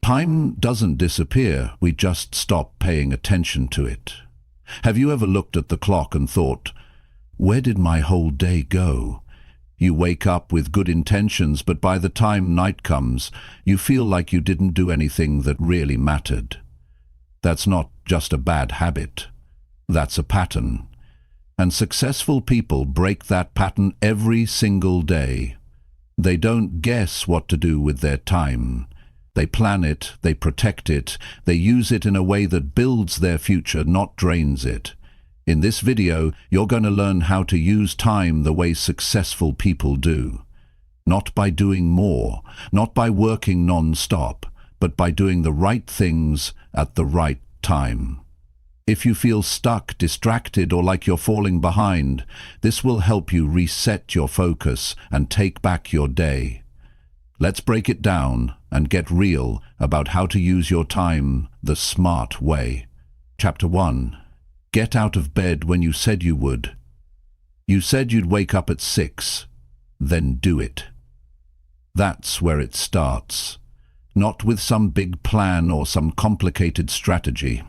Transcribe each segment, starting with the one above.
Time doesn't disappear, we just stop paying attention to it. Have you ever looked at the clock and thought, where did my whole day go? You wake up with good intentions, but by the time night comes, you feel like you didn't do anything that really mattered. That's not just a bad habit. That's a pattern. And successful people break that pattern every single day. They don't guess what to do with their time. They plan it, they protect it, they use it in a way that builds their future, not drains it. In this video, you're going to learn how to use time the way successful people do. Not by doing more, not by working non-stop, but by doing the right things at the right time. If you feel stuck, distracted, or like you're falling behind, this will help you reset your focus and take back your day. Let's break it down and get real about how to use your time the smart way. Chapter 1. Get out of bed when you said you would. You said you'd wake up at 6. Then do it. That's where it starts. Not with some big plan or some complicated strategy.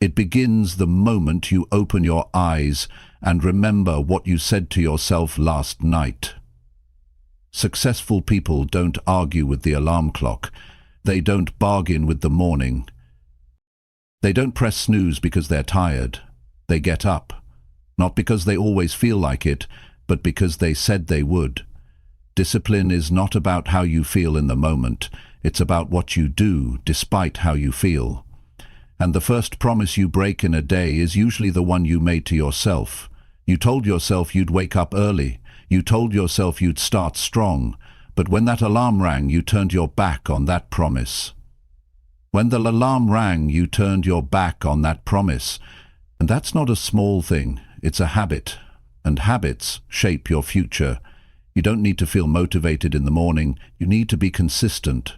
It begins the moment you open your eyes and remember what you said to yourself last night. Successful people don't argue with the alarm clock. They don't bargain with the morning. They don't press snooze because they're tired. They get up, not because they always feel like it, but because they said they would. Discipline is not about how you feel in the moment. It's about what you do despite how you feel. And the first promise you break in a day is usually the one you made to yourself. You told yourself you'd wake up early. You told yourself you'd start strong. But when that alarm rang, you turned your back on that promise. When the alarm rang, you turned your back on that promise. And that's not a small thing. It's a habit. And habits shape your future. You don't need to feel motivated in the morning. You need to be consistent.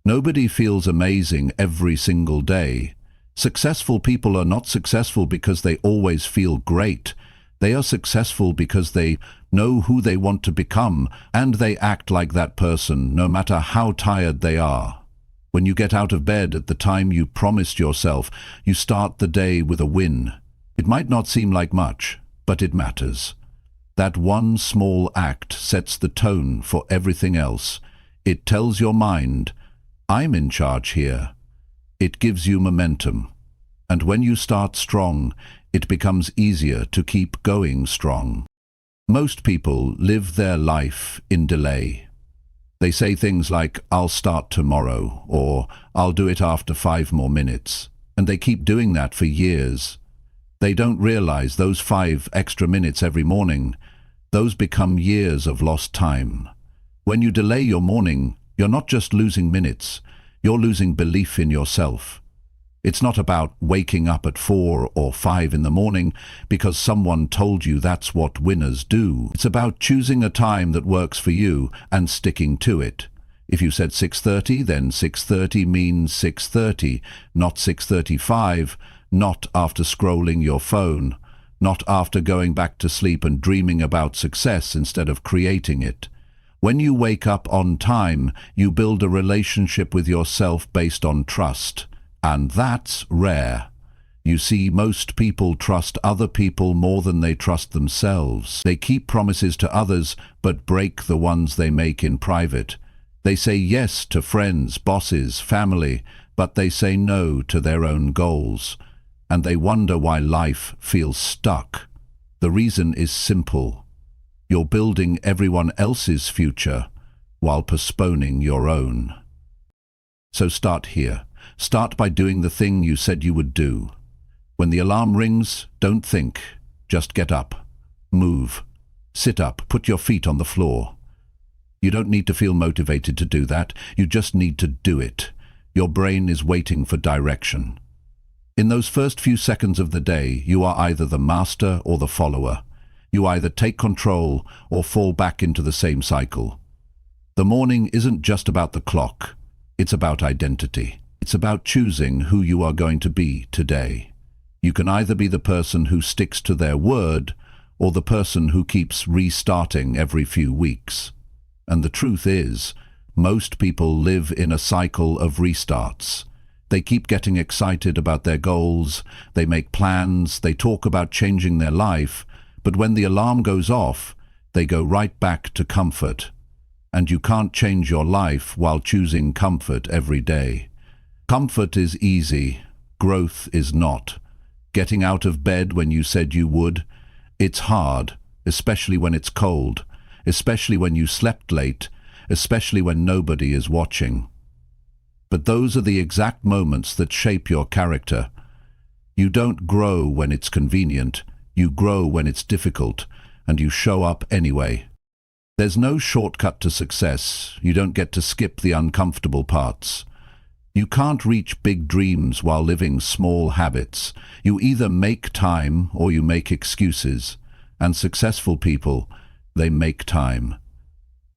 Nobody feels amazing every single day. Successful people are not successful because they always feel great. They are successful because they know who they want to become, and they act like that person no matter how tired they are. When you get out of bed at the time you promised yourself, you start the day with a win. It might not seem like much, but it matters. That one small act sets the tone for everything else. It tells your mind, I'm in charge here. It gives you momentum. And when you start strong, it becomes easier to keep going strong. Most people live their life in delay. They say things like, I'll start tomorrow, or I'll do it after 5 more minutes. And they keep doing that for years. They don't realize those 5 extra minutes every morning, those become years of lost time. When you delay your morning, you're not just losing minutes, you're losing belief in yourself. It's not about waking up at 4 or 5 in the morning because someone told you that's what winners do. It's about choosing a time that works for you and sticking to it. If you said 6:30, then 6:30 means 6:30, not 6:35, not after scrolling your phone, not after going back to sleep and dreaming about success instead of creating it. When you wake up on time, you build a relationship with yourself based on trust. And that's rare. You see, most people trust other people more than they trust themselves. They keep promises to others, but break the ones they make in private. They say yes to friends, bosses, family, but they say no to their own goals. And they wonder why life feels stuck. The reason is simple. You're building everyone else's future while postponing your own. So start here. Start by doing the thing you said you would do. When the alarm rings, don't think. Just get up. Move. Sit up. Put your feet on the floor. You don't need to feel motivated to do that. You just need to do it. Your brain is waiting for direction. In those first few seconds of the day, you are either the master or the follower. You either take control or fall back into the same cycle. The morning isn't just about the clock. It's about identity. It's about choosing who you are going to be today. You can either be the person who sticks to their word or the person who keeps restarting every few weeks. And the truth is, Most people live in a cycle of restarts. They keep getting excited about their goals, they make plans, they talk about changing their life, but when the alarm goes off, they go right back to comfort. And you can't change your life while choosing comfort every day. Comfort is easy, growth is not. Getting out of bed when you said you would, it's hard, especially when it's cold, especially when you slept late, especially when nobody is watching. But those are the exact moments that shape your character. You don't grow when it's convenient, you grow when it's difficult, and you show up anyway. There's no shortcut to success. You don't get to skip the uncomfortable parts. You can't reach big dreams while living small habits. You either make time or you make excuses. And successful people, they make time.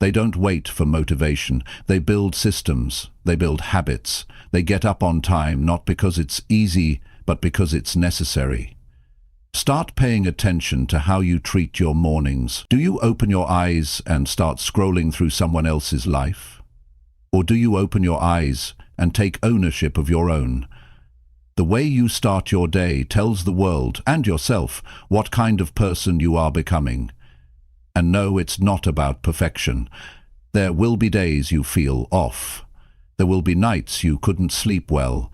They don't wait for motivation. They build systems. They build habits. They get up on time, not because it's easy, but because it's necessary. Start paying attention to how you treat your mornings. Do you open your eyes and start scrolling through someone else's life? Or do you open your eyes and take ownership of your own? The way you start your day tells the world and yourself what kind of person you are becoming. And no, it's not about perfection. There will be days you feel off. There will be nights you couldn't sleep well.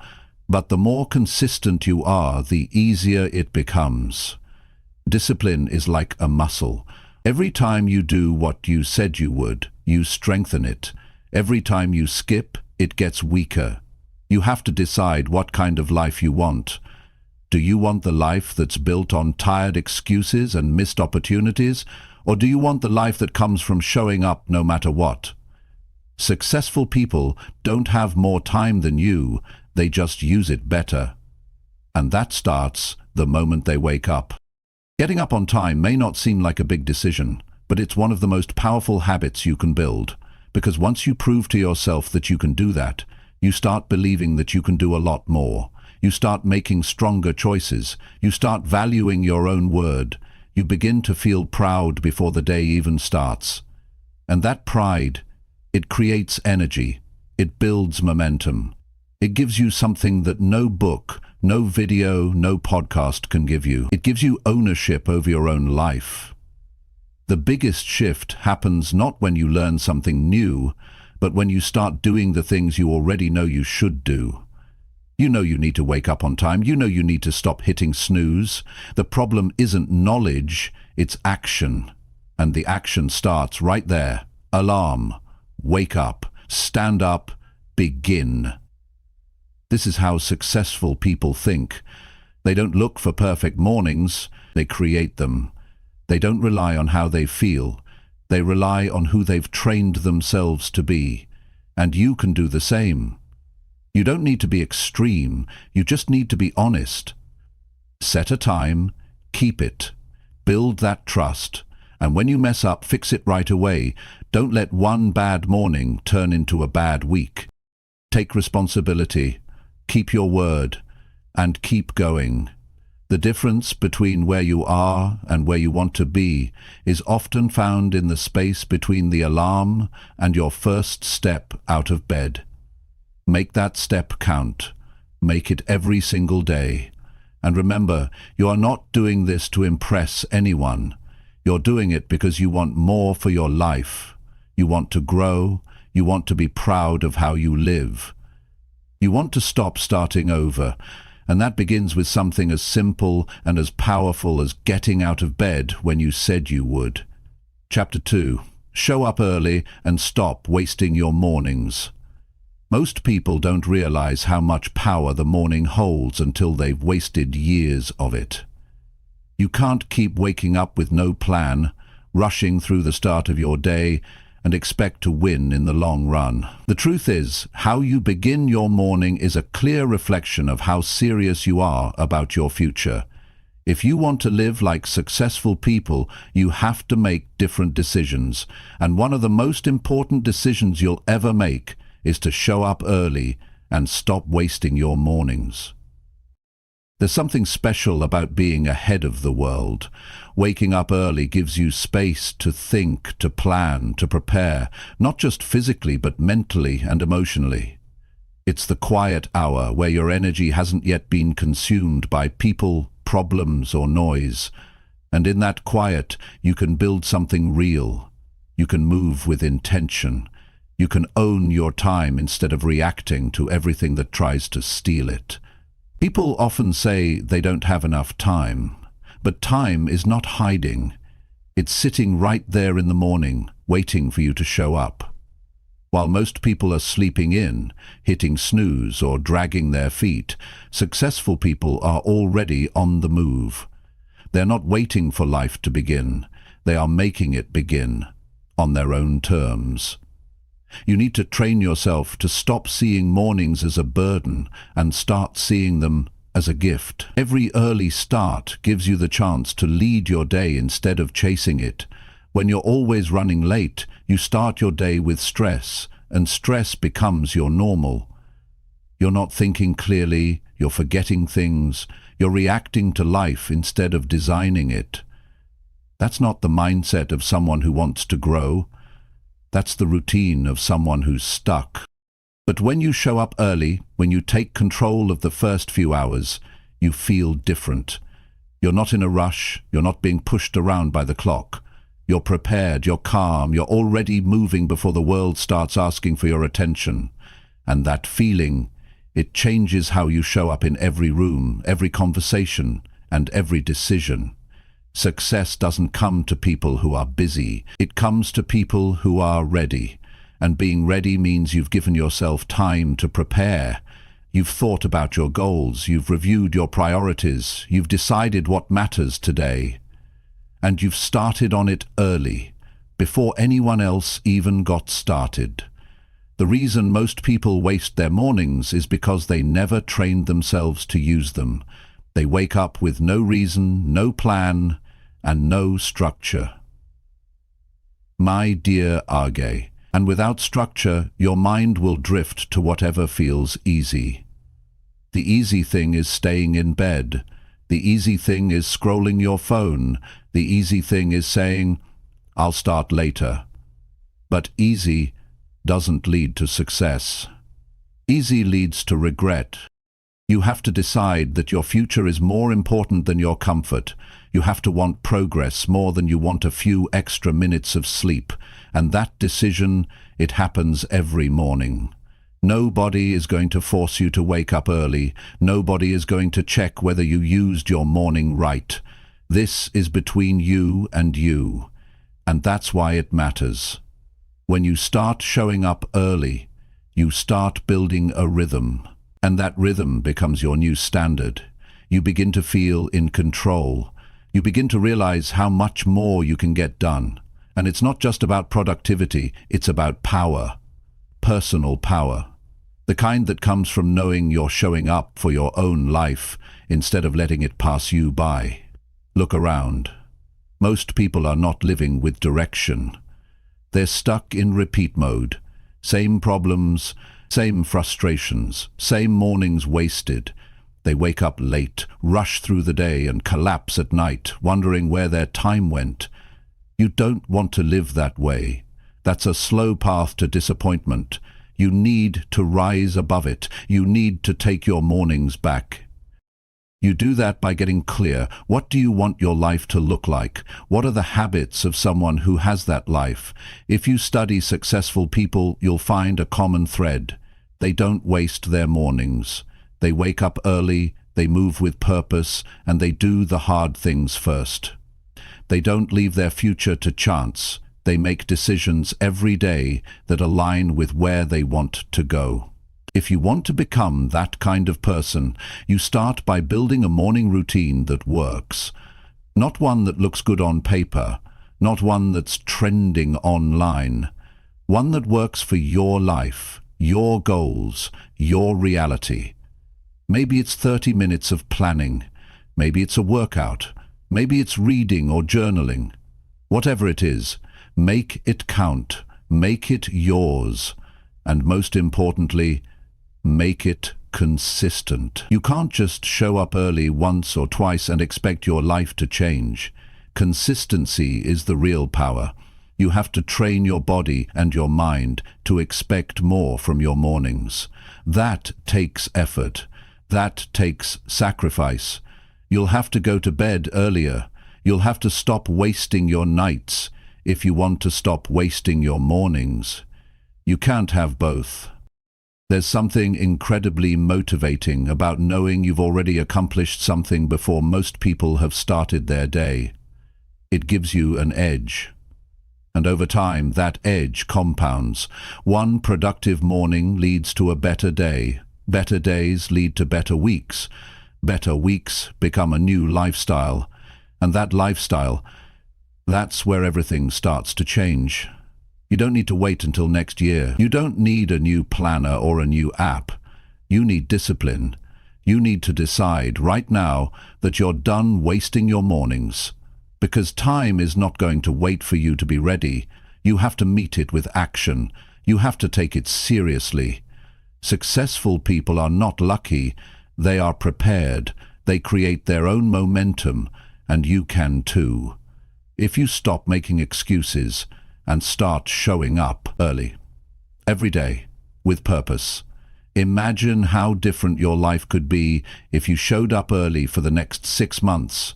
But the more consistent you are, the easier it becomes. Discipline is like a muscle. Every time you do what you said you would, you strengthen it. Every time you skip, it gets weaker. You have to decide what kind of life you want. Do you want the life that's built on tired excuses and missed opportunities? Or do you want the life that comes from showing up no matter what? Successful people don't have more time than you, they just use it better. And that starts the moment they wake up. Getting up on time may not seem like a big decision, but it's one of the most powerful habits you can build. Because once you prove to yourself that you can do that, you start believing that you can do a lot more. You start making stronger choices. You start valuing your own word. You begin to feel proud before the day even starts. And that pride, it creates energy. It builds momentum. It gives you something that no book, no video, no podcast can give you. It gives you ownership over your own life. The biggest shift happens not when you learn something new, but when you start doing the things you already know you should do. You know you need to wake up on time. You know you need to stop hitting snooze. The problem isn't knowledge, it's action. And the action starts right there. Alarm. Wake up. Stand up. Begin. This is how successful people think. They don't look for perfect mornings, they create them. They don't rely on how they feel. They rely on who they've trained themselves to be. And you can do the same. You don't need to be extreme, you just need to be honest. Set a time, keep it, build that trust, and when you mess up, fix it right away. Don't let one bad morning turn into a bad week. Take responsibility, keep your word, and keep going. The difference between where you are and where you want to be is often found in the space between the alarm and your first step out of bed. Make that step count. Make it every single day. And remember, you are not doing this to impress anyone. You're doing it because you want more for your life. You want to grow. You want to be proud of how you live. You want to stop starting over. And that begins with something as simple and as powerful as getting out of bed when you said you would. Chapter 2. Show up early and stop wasting your mornings. Most people don't realize how much power the morning holds until they've wasted years of it. You can't keep waking up with no plan, rushing through the start of your day, and expect to win in the long run. The truth is, how you begin your morning is a clear reflection of how serious you are about your future. If you want to live like successful people, you have to make different decisions, and one of the most important decisions you'll ever make is to show up early and stop wasting your mornings. There's something special about being ahead of the world. Waking up early gives you space to think, to plan, to prepare, not just physically but mentally and emotionally. It's the quiet hour where your energy hasn't yet been consumed by people, problems, or noise. And in that quiet, you can build something real. You can move with intention. You can own your time instead of reacting to everything that tries to steal it. People often say they don't have enough time, but time is not hiding. It's sitting right there in the morning, waiting for you to show up. While most people are sleeping in, hitting snooze or dragging their feet, successful people are already on the move. They're not waiting for life to begin. They are making it begin, on their own terms. You need to train yourself to stop seeing mornings as a burden and start seeing them as a gift. Every early start gives you the chance to lead your day instead of chasing it. When you're always running late, you start your day with stress, and stress becomes your normal. You're not thinking clearly, you're forgetting things, you're reacting to life instead of designing it. That's not the mindset of someone who wants to grow. That's the routine of someone who's stuck. But when you show up early, when you take control of the first few hours, you feel different. You're not in a rush, you're not being pushed around by the clock. You're prepared, you're calm, you're already moving before the world starts asking for your attention. And that feeling, it changes how you show up in every room, every conversation, and every decision. Success doesn't come to people who are busy. It comes to people who are ready. And being ready means you've given yourself time to prepare. You've thought about your goals, you've reviewed your priorities, you've decided what matters today. And you've started on it early, before anyone else even got started. The reason most people waste their mornings is because they never trained themselves to use them. They wake up with no reason, no plan, and no structure. My dear Age, and without structure, your mind will drift to whatever feels easy. The easy thing is staying in bed. The easy thing is scrolling your phone. The easy thing is saying, I'll start later. But easy doesn't lead to success. Easy leads to regret. You have to decide that your future is more important than your comfort. You have to want progress more than you want a few extra minutes of sleep. And that decision, it happens every morning. Nobody is going to force you to wake up early. Nobody is going to check whether you used your morning right. This is between you and you. And that's why it matters. When you start showing up early, you start building a rhythm. And that rhythm becomes your new standard. You begin to feel in control. You begin to realize how much more you can get done. And it's not just about productivity, it's about power. Personal power. The kind that comes from knowing you're showing up for your own life instead of letting it pass you by. Look around. Most people are not living with direction. They're stuck in repeat mode. Same problems, same frustrations, same mornings wasted. They wake up late, rush through the day and collapse at night, wondering where their time went. You don't want to live that way. That's a slow path to disappointment. You need to rise above it. You need to take your mornings back. You do that by getting clear. What do you want your life to look like? What are the habits of someone who has that life? If you study successful people, you'll find a common thread. They don't waste their mornings. They wake up early, they move with purpose, and they do the hard things first. They don't leave their future to chance. They make decisions every day that align with where they want to go. If you want to become that kind of person, you start by building a morning routine that works. Not one that looks good on paper, not one that's trending online. One that works for your life, your goals, your reality. Maybe it's 30 minutes of planning. Maybe it's a workout. Maybe it's reading or journaling. Whatever it is, make it count. Make it yours. And most importantly, make it consistent. You can't just show up early once or twice and expect your life to change. Consistency is the real power. You have to train your body and your mind to expect more from your mornings. That takes effort. That takes sacrifice. You'll have to go to bed earlier. You'll have to stop wasting your nights if you want to stop wasting your mornings. You can't have both. There's something incredibly motivating about knowing you've already accomplished something before most people have started their day. It gives you an edge. And over time, that edge compounds. One productive morning leads to a better day. Better days lead to better weeks. Better weeks become a new lifestyle. And that lifestyle, that's where everything starts to change. You don't need to wait until next year. You don't need a new planner or a new app. You need discipline. You need to decide right now that you're done wasting your mornings. Because time is not going to wait for you to be ready. You have to meet it with action. You have to take it seriously. Successful people are not lucky. They are prepared. They create their own momentum, and you can too. If you stop making excuses and start showing up early, every day, with purpose, imagine how different your life could be if you showed up early for the next 6 months.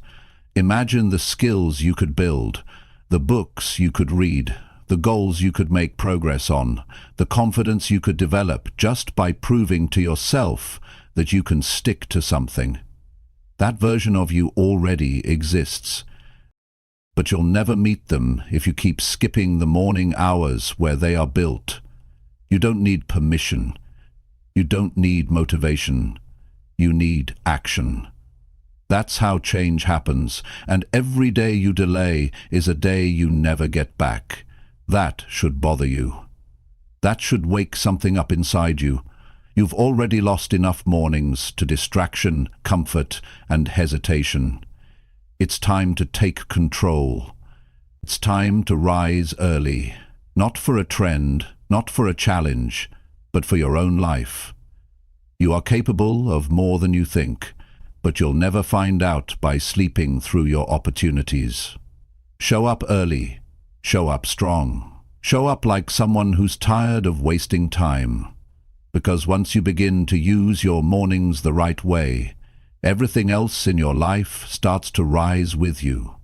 Imagine the skills you could build, the books you could read, the goals you could make progress on, the confidence you could develop just by proving to yourself that you can stick to something. That version of you already exists. But you'll never meet them if you keep skipping the morning hours where they are built. You don't need permission. You don't need motivation. You need action. That's how change happens, and every day you delay is a day you never get back. That should bother you. That should wake something up inside you. You've already lost enough mornings to distraction, comfort, and hesitation. It's time to take control. It's time to rise early, not for a trend, not for a challenge, but for your own life. You are capable of more than you think, but you'll never find out by sleeping through your opportunities. Show up early. Show up strong. Show up like someone who's tired of wasting time. Because once you begin to use your mornings the right way, everything else in your life starts to rise with you.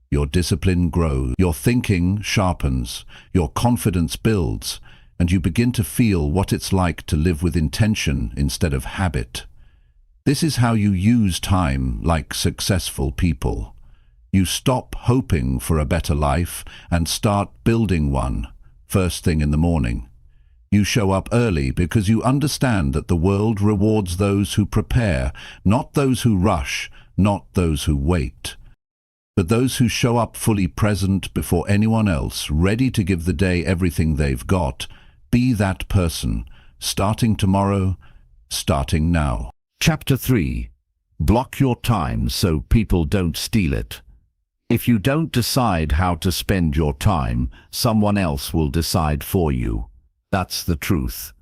Your discipline grows, your thinking sharpens, your confidence builds, and you begin to feel what it's like to live with intention instead of habit. This is how you use time like successful people. You stop hoping for a better life and start building one, first thing in the morning. You show up early because you understand that the world rewards those who prepare, not those who rush, not those who wait, but those who show up fully present before anyone else, ready to give the day everything they've got. Be that person, starting tomorrow, starting now. Chapter 3. Block your time so people don't steal it. If you don't decide how to spend your time, someone else will decide for you. That's the truth.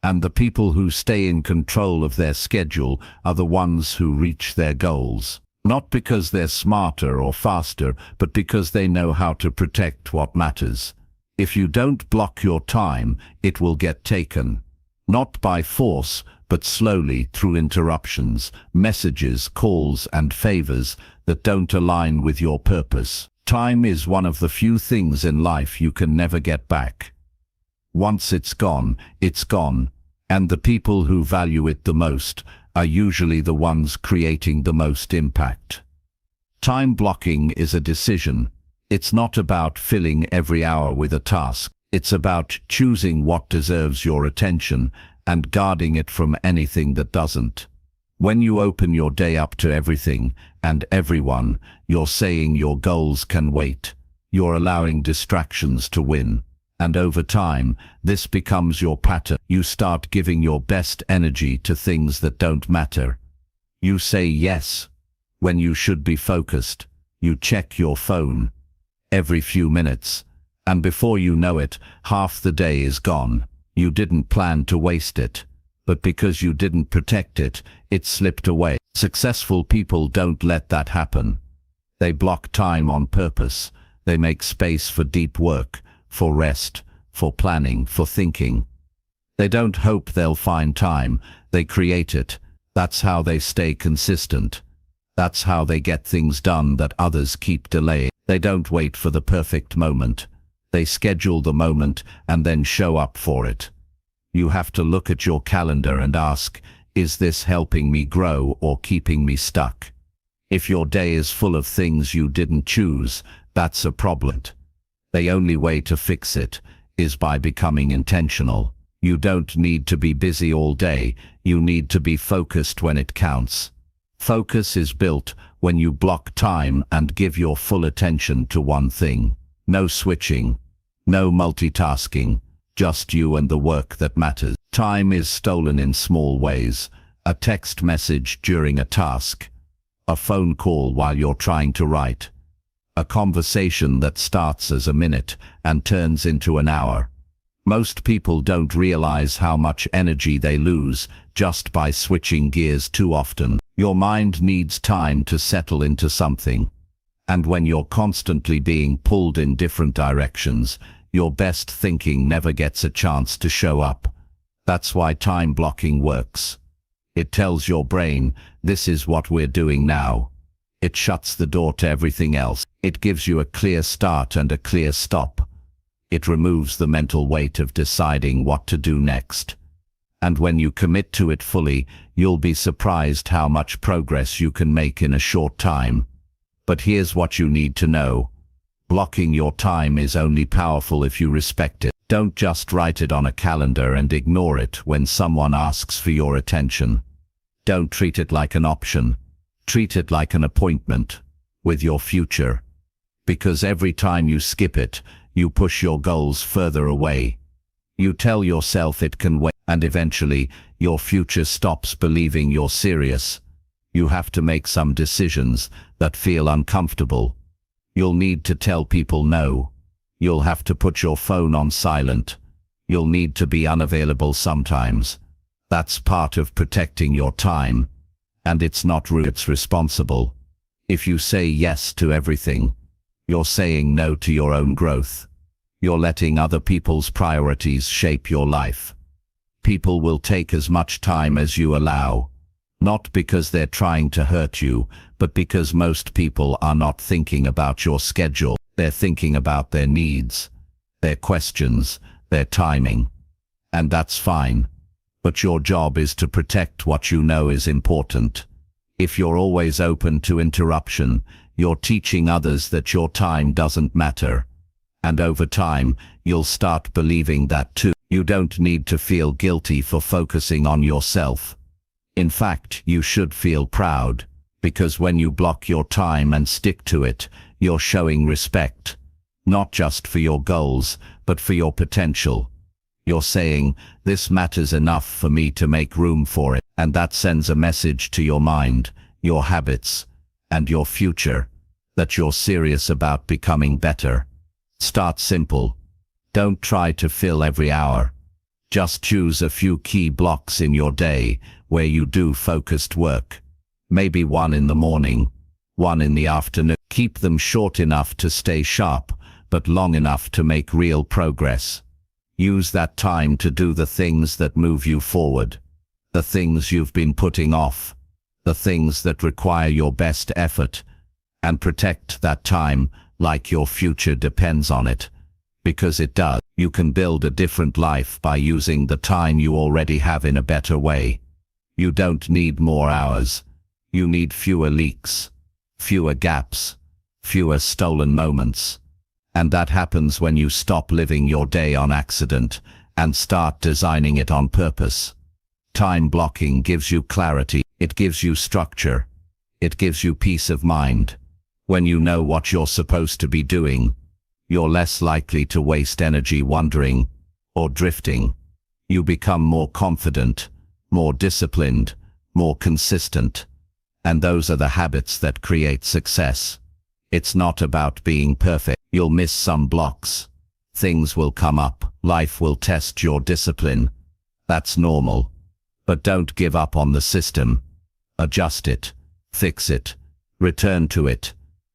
And the people who stay in control of their schedule are the ones who reach their goals. Not because they're smarter or faster, but because they know how to protect what matters. If you don't block your time, it will get taken. Not by force, but slowly through interruptions, messages, calls, and favors that don't align with your purpose. Time is one of the few things in life you can never get back. Once it's gone, and the people who value it the most are usually the ones creating the most impact. Time blocking is a decision. It's not about filling every hour with a task. It's about choosing what deserves your attention and guarding it from anything that doesn't. When you open your day up to everything and everyone, you're saying your goals can wait. You're allowing distractions to win. And over time, this becomes your pattern. You start giving your best energy to things that don't matter. You say yes when you should be focused. You check your phone every few minutes, and before you know it, half the day is gone. You didn't plan to waste it, but because you didn't protect it, it slipped away. Successful people don't let that happen. They block time on purpose. They make space for deep work, for rest, for planning, for thinking. They don't hope they'll find time, they create it. That's how they stay consistent. That's how they get things done that others keep delaying. They don't wait for the perfect moment. They schedule the moment and then show up for it. You have to look at your calendar and ask, is this helping me grow or keeping me stuck? If your day is full of things you didn't choose, that's a problem. The only way to fix it is by becoming intentional. You don't need to be busy all day, you need to be focused when it counts. Focus is built when you block time and give your full attention to one thing. No switching, no multitasking, just you and the work that matters. Time is stolen in small ways. A text message during a task, a phone call while you're trying to write, a conversation that starts as a minute and turns into an hour. Most people don't realize how much energy they lose just by switching gears too often. Your mind needs time to settle into something. And when you're constantly being pulled in different directions, your best thinking never gets a chance to show up. That's why time blocking works. It tells your brain, this is what we're doing now. It shuts the door to everything else. It gives you a clear start and a clear stop. It removes the mental weight of deciding what to do next. And when you commit to it fully, you'll be surprised how much progress you can make in a short time. But here's what you need to know. Blocking your time is only powerful if you respect it. Don't just write it on a calendar and ignore it when someone asks for your attention. Don't treat it like an option. Treat it like an appointment with your future. Because every time you skip it, you push your goals further away. You tell yourself it can wait, and eventually your future stops believing you're serious. You have to make some decisions that feel uncomfortable. You'll need to tell people no. You'll have to put your phone on silent. You'll need to be unavailable sometimes. That's part of protecting your time. And it's not rude, it's responsible. If you say yes to everything, you're saying no to your own growth. You're letting other people's priorities shape your life. People will take as much time as you allow. Not because they're trying to hurt you, but because most people are not thinking about your schedule. They're thinking about their needs, their questions, their timing. And that's fine. But your job is to protect what you know is important. If you're always open to interruption, you're teaching others that your time doesn't matter. And over time, you'll start believing that too. You don't need to feel guilty for focusing on yourself. In fact, you should feel proud, because when you block your time and stick to it, you're showing respect, not just for your goals, but for your potential. You're saying, this matters enough for me to make room for it, and that sends a message to your mind, your habits, and your future, that you're serious about becoming better. Start simple. Don't try to fill every hour. Just choose a few key blocks in your day where you do focused work. Maybe one in the morning, one in the afternoon. Keep them short enough to stay sharp, but long enough to make real progress. Use that time to do the things that move you forward, the things you've been putting off, the things that require your best effort, and protect that time like your future depends on it. Because it does. You can build a different life by using the time you already have in a better way. You don't need more hours. You need fewer leaks, fewer gaps, fewer stolen moments. And that happens when you stop living your day on accident and start designing it on purpose. Time blocking gives you clarity. It gives you structure. It gives you peace of mind. When you know what you're supposed to be doing, you're less likely to waste energy wondering or drifting. You become more confident, more disciplined, more consistent. And those are the habits that create success. It's not about being perfect. You'll miss some blocks. Things will come up. Life will test your discipline. That's normal. But don't give up on the system. Adjust it, fix it, return to it.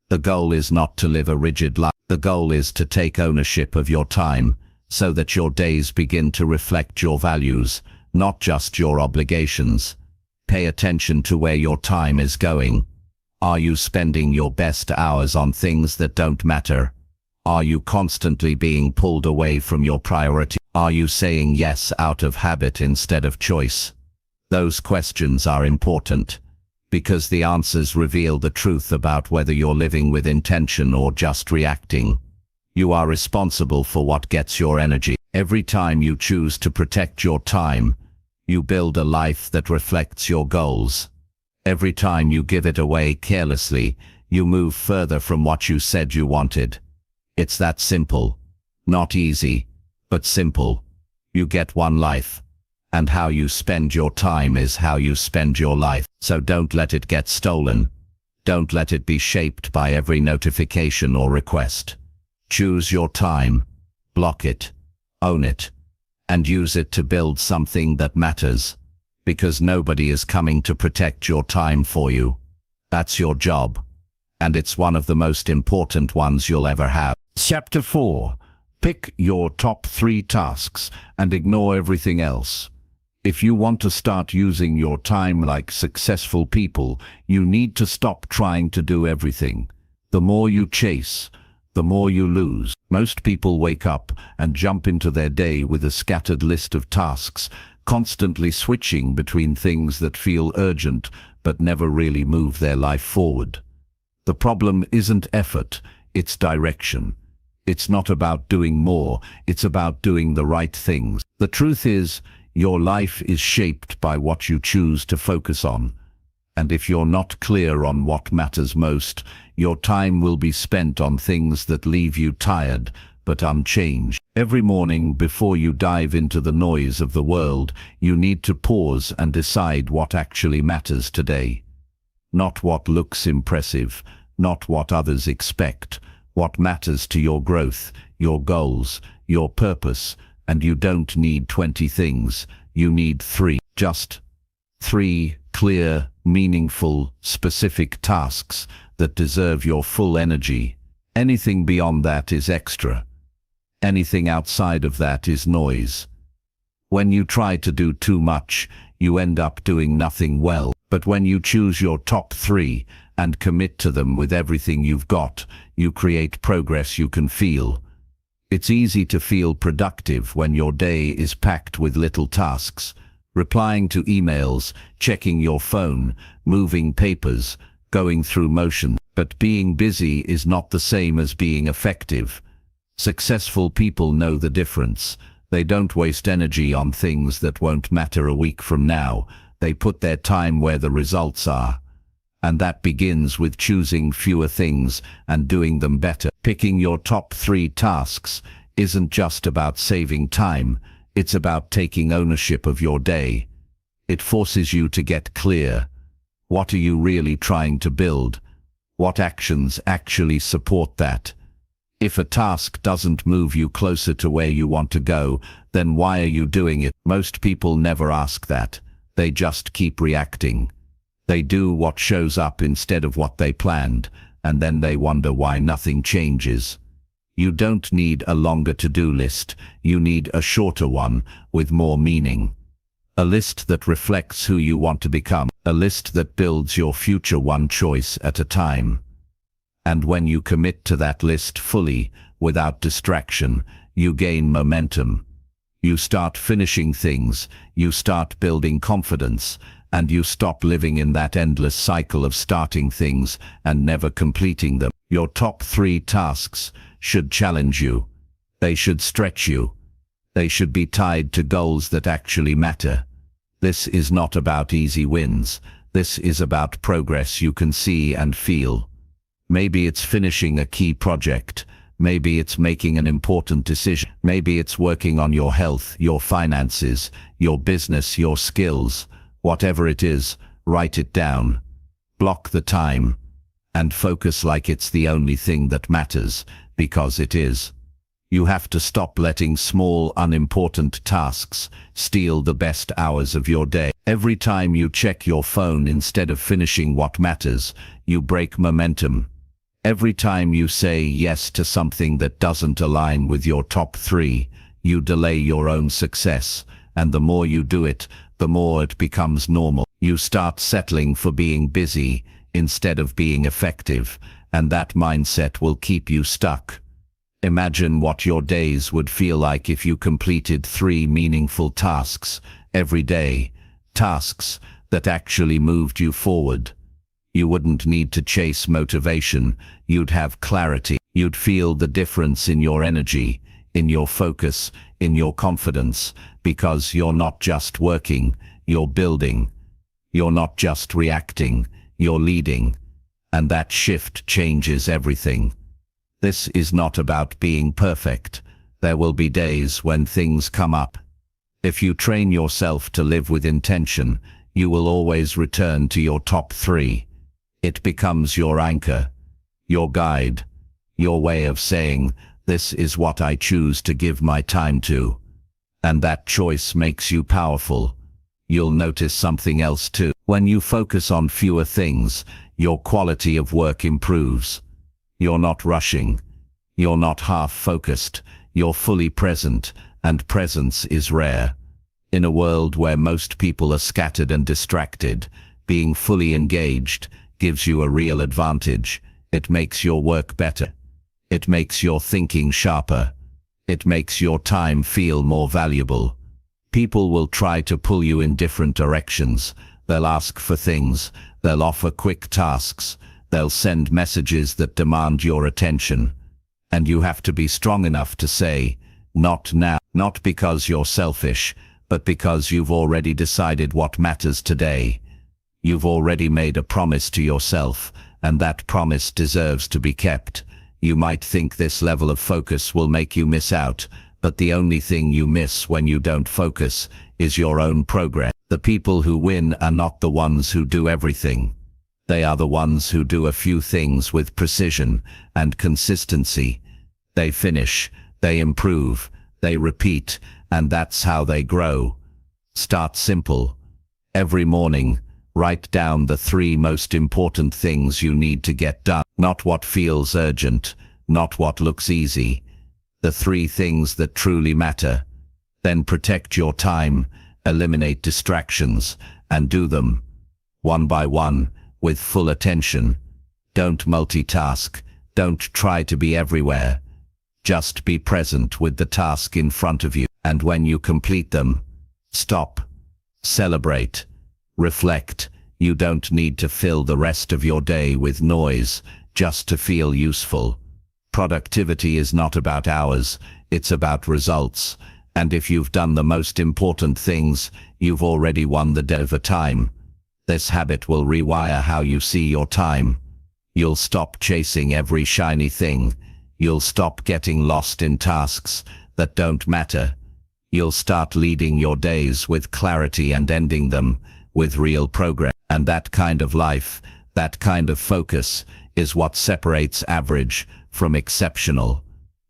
The goal is not to live a rigid life. The goal is to take ownership of your time so that your days begin to reflect your values, not just your obligations. Pay attention to where your time is going. Are you spending your best hours on things that don't matter? Are you constantly being pulled away from your priority? Are you saying yes out of habit instead of choice? Those questions are important because the answers reveal the truth about whether you're living with intention or just reacting. You are responsible for what gets your energy. Every time you choose to protect your time, you build a life that reflects your goals. Every time you give it away carelessly, you move further from what you said you wanted. It's that simple. Not easy, but simple. You get one life. And how you spend your time is how you spend your life. So don't let it get stolen. Don't let it be shaped by every notification or request. Choose your time, block it, own it, and use it to build something that matters. Because nobody is coming to protect your time for you. That's your job. And it's one of the most important ones you'll ever have. Chapter 4. Pick your top 3 tasks and ignore everything else. If you want to start using your time like successful people, you need to stop trying to do everything. The more you chase, the more you lose. Most people wake up and jump into their day with a scattered list of tasks, constantly switching between things that feel urgent but never really move their life forward. The problem isn't effort, it's direction. It's not about doing more, it's about doing the right things. The truth is, your life is shaped by what you choose to focus on. And if you're not clear on what matters most, your time will be spent on things that leave you tired but unchanged. Every morning before you dive into the noise of the world, you need to pause and decide what actually matters today. Not what looks impressive, not what others expect. What matters to your growth, your goals, your purpose. And you don't need 20 things, you need 3. Just 3 clear, meaningful, specific tasks that deserve your full energy. Anything beyond that is extra. Anything outside of that is noise. When you try to do too much, you end up doing nothing well. But when you choose your top 3 and commit to them with everything you've got, you create progress you can feel. It's easy to feel productive when your day is packed with little tasks. Replying to emails, checking your phone, moving papers, going through motions. But being busy is not the same as being effective. Successful people know the difference. They don't waste energy on things that won't matter a week from now. They put their time where the results are. And that begins with choosing fewer things and doing them better. Picking your top 3 tasks isn't just about saving time, it's about taking ownership of your day. It forces you to get clear. What are you really trying to build? What actions actually support that? If a task doesn't move you closer to where you want to go, then why are you doing it? Most people never ask that. They just keep reacting. They do what shows up instead of what they planned, and then they wonder why nothing changes. You don't need a longer to-do list, you need a shorter one with more meaning. A list that reflects who you want to become, a list that builds your future one choice at a time. And when you commit to that list fully, without distraction, you gain momentum. You start finishing things, you start building confidence, and you stop living in that endless cycle of starting things and never completing them. Your top 3 tasks should challenge you. They should stretch you. They should be tied to goals that actually matter. This is not about easy wins. This is about progress you can see and feel. Maybe it's finishing a key project. Maybe it's making an important decision. Maybe it's working on your health, your finances, your business, your skills. Whatever it is, write it down. Block the time. And focus like it's the only thing that matters, because it is. You have to stop letting small, unimportant tasks steal the best hours of your day. Every time you check your phone instead of finishing what matters, you break momentum. Every time you say yes to something that doesn't align with your top 3, you delay your own success, and the more you do it, the more it becomes normal. You start settling for being busy instead of being effective, and that mindset will keep you stuck. Imagine what your days would feel like if you completed 3 meaningful tasks every day, tasks that actually moved you forward. You wouldn't need to chase motivation, you'd have clarity. You'd feel the difference in your energy, in your focus, in your confidence, because you're not just working, you're building. You're not just reacting, you're leading. And that shift changes everything. This is not about being perfect. There will be days when things come up. If you train yourself to live with intention, you will always return to your top 3. It becomes your anchor, your guide, your way of saying, this is what I choose to give my time to. And that choice makes you powerful. You'll notice something else too. When you focus on fewer things, your quality of work improves. You're not rushing. You're not half-focused. You're fully present, and presence is rare. In a world where most people are scattered and distracted, being fully engaged gives you a real advantage. It makes your work better. It makes your thinking sharper. It makes your time feel more valuable. People will try to pull you in different directions. They'll ask for things. They'll offer quick tasks. They'll send messages that demand your attention. And you have to be strong enough to say, not now. Not because you're selfish, but because you've already decided what matters today. You've already made a promise to yourself, and that promise deserves to be kept. You might think this level of focus will make you miss out, but the only thing you miss when you don't focus is your own progress. The people who win are not the ones who do everything. They are the ones who do a few things with precision and consistency. They finish, they improve, they repeat, and that's how they grow. Start simple. Every morning, write down the 3 most important things you need to get done. Not what feels urgent, not what looks easy. The 3 things that truly matter. Then protect your time, eliminate distractions, and do them, one by one, with full attention. Don't multitask. Don't try to be everywhere. Just be present with the task in front of you. And when you complete them, stop. Celebrate. Reflect. You don't need to fill the rest of your day with noise just to feel useful. Productivity is not about hours, it's about results. And if you've done the most important things, you've already won the day over time. This habit will rewire how you see your time. You'll stop chasing every shiny thing. You'll stop getting lost in tasks that don't matter. You'll start leading your days with clarity and ending them with real progress. And that kind of life, that kind of focus, is what separates average from exceptional.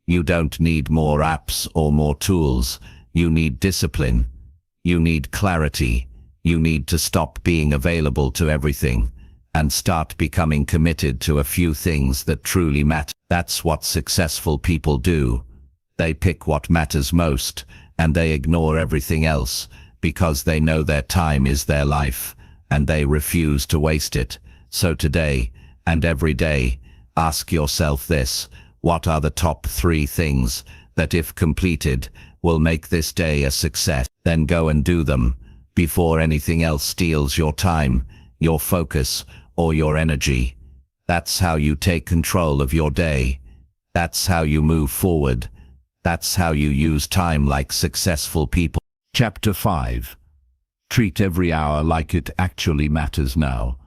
You don't need more apps or more tools. You need discipline. You need clarity. You need to stop being available to everything and start becoming committed to a few things that truly matter. That's what successful people do. They pick what matters most, and they ignore everything else because they know their time is their life, and they refuse to waste it. So today, and every day, ask yourself this: what are the top 3 things that, if completed, will make this day a success? Then go and do them, before anything else steals your time, your focus, or your energy. That's how you take control of your day. That's how you move forward. That's how you use time like successful people. Chapter 5. Treat every hour like it actually matters now.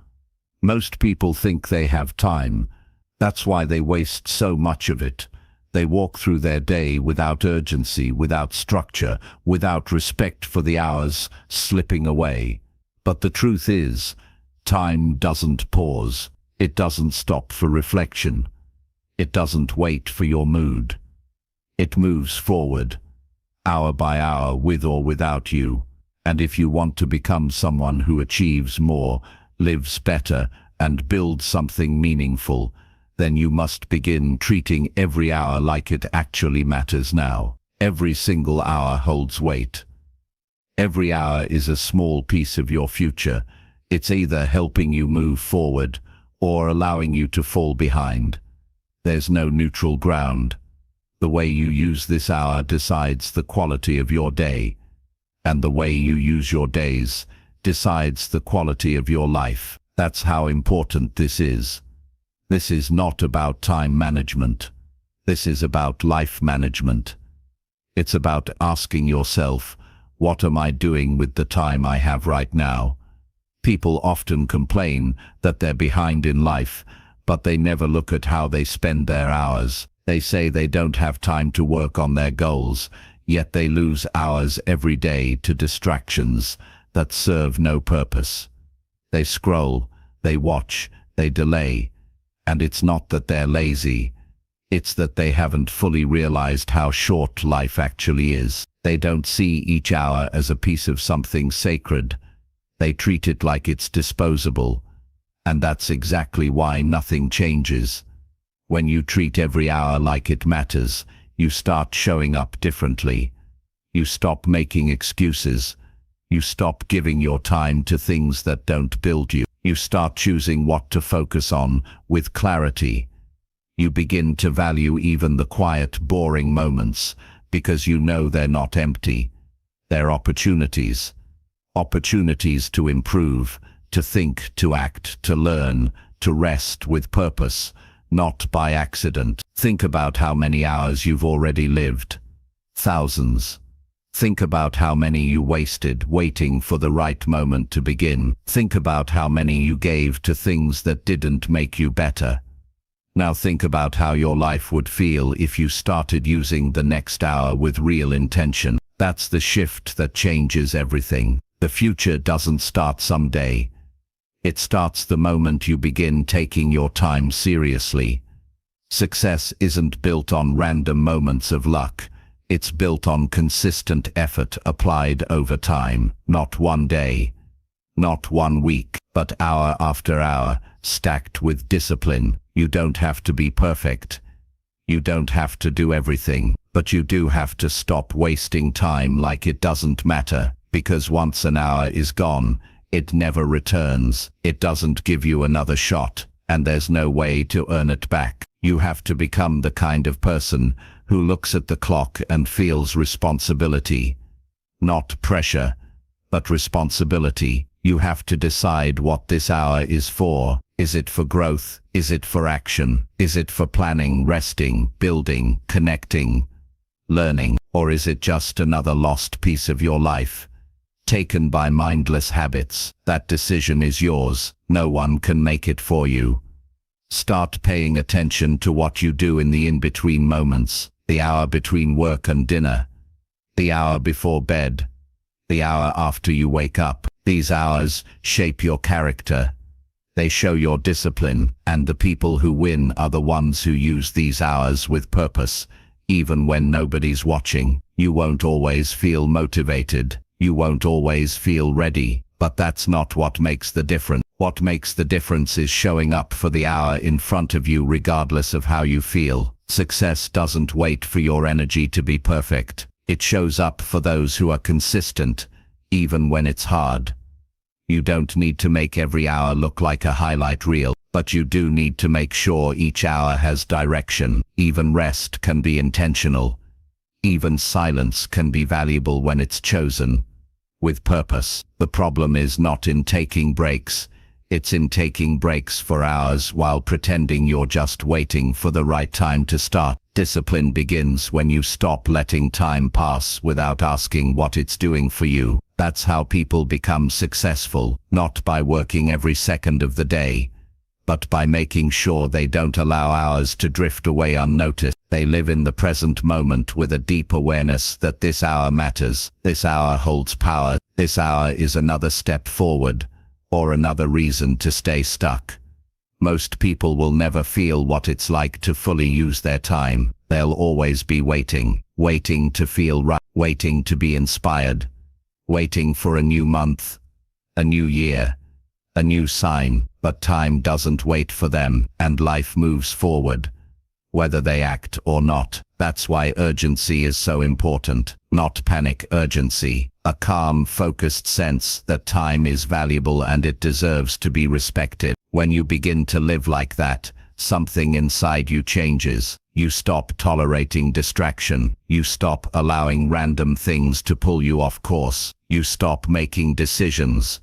Most people think they have time. That's why they waste so much of it. They walk through their day without urgency, without structure, without respect for the hours slipping away. But the truth is, time doesn't pause. It doesn't stop for reflection. It doesn't wait for your mood. It moves forward, hour by hour, with or without you. And if you want to become someone who achieves more, lives better, and builds something meaningful, then you must begin treating every hour like it actually matters now. Every single hour holds weight. Every hour is a small piece of your future. It's either helping you move forward or allowing you to fall behind. There's no neutral ground. The way you use this hour decides the quality of your day, and the way you use your days decides the quality of your life. That's how important this is. This is not about time management. This is about life management. It's about asking yourself, what am I doing with the time I have right now? People often complain that they're behind in life, but they never look at how they spend their hours. They say they don't have time to work on their goals, yet they lose hours every day to distractions that serve no purpose. They scroll, they watch, they delay, and it's not that they're lazy. It's that they haven't fully realized how short life actually is. They don't see each hour as a piece of something sacred. They treat it like it's disposable. And that's exactly why nothing changes. When you treat every hour like it matters, you start showing up differently. You stop making excuses. You stop giving your time to things that don't build you. You start choosing what to focus on with clarity. You begin to value even the quiet, boring moments, because you know they're not empty. They're opportunities. Opportunities to improve, to think, to act, to learn, to rest with purpose, not by accident. Think about how many hours you've already lived. Thousands. Think about how many you wasted waiting for the right moment to begin. Think about how many you gave to things that didn't make you better. Now think about how your life would feel if you started using the next hour with real intention. That's the shift that changes everything. The future doesn't start someday. It starts the moment you begin taking your time seriously. Success isn't built on random moments of luck. It's built on consistent effort applied over time. Not one day, not 1 week, but hour after hour, stacked with discipline. You don't have to be perfect. You don't have to do everything, but you do have to stop wasting time like it doesn't matter, because once an hour is gone, it never returns. It doesn't give you another shot, and there's no way to earn it back. You have to become the kind of person who looks at the clock and feels responsibility. Not pressure, but responsibility. You have to decide what this hour is for. Is it for growth? Is it for action? Is it for planning, resting, building, connecting, learning? Or is it just another lost piece of your life, taken by mindless habits? That decision is yours. No one can make it for you. Start paying attention to what you do in the in-between moments. The hour between work and dinner. The hour before bed. The hour after you wake up. These hours shape your character. They show your discipline, and the people who win are the ones who use these hours with purpose, even when nobody's watching. You won't always feel motivated. You won't always feel ready, but that's not what makes the difference. What makes the difference is showing up for the hour in front of you regardless of how you feel. Success doesn't wait for your energy to be perfect. It shows up for those who are consistent, even when it's hard. You don't need to make every hour look like a highlight reel, but you do need to make sure each hour has direction. Even rest can be intentional. Even silence can be valuable when it's chosen with purpose. The problem is not in taking breaks. It's in taking breaks for hours while pretending you're just waiting for the right time to start. Discipline begins when you stop letting time pass without asking what it's doing for you. That's how people become successful, not by working every second of the day, but by making sure they don't allow hours to drift away unnoticed. They live in the present moment with a deep awareness that this hour matters. This hour holds power. This hour is another step forward, or another reason to stay stuck. Most people will never feel what it's like to fully use their time. They'll always be waiting, waiting to feel right, waiting to be inspired, waiting for a new month, a new year, a new sign. But time doesn't wait for them, and life moves forward, whether they act or not. That's why urgency is so important. Not panic urgency, a calm, focused sense that time is valuable and it deserves to be respected. When you begin to live like that, something inside you changes. You stop tolerating distraction. You stop allowing random things to pull you off course. You stop making decisions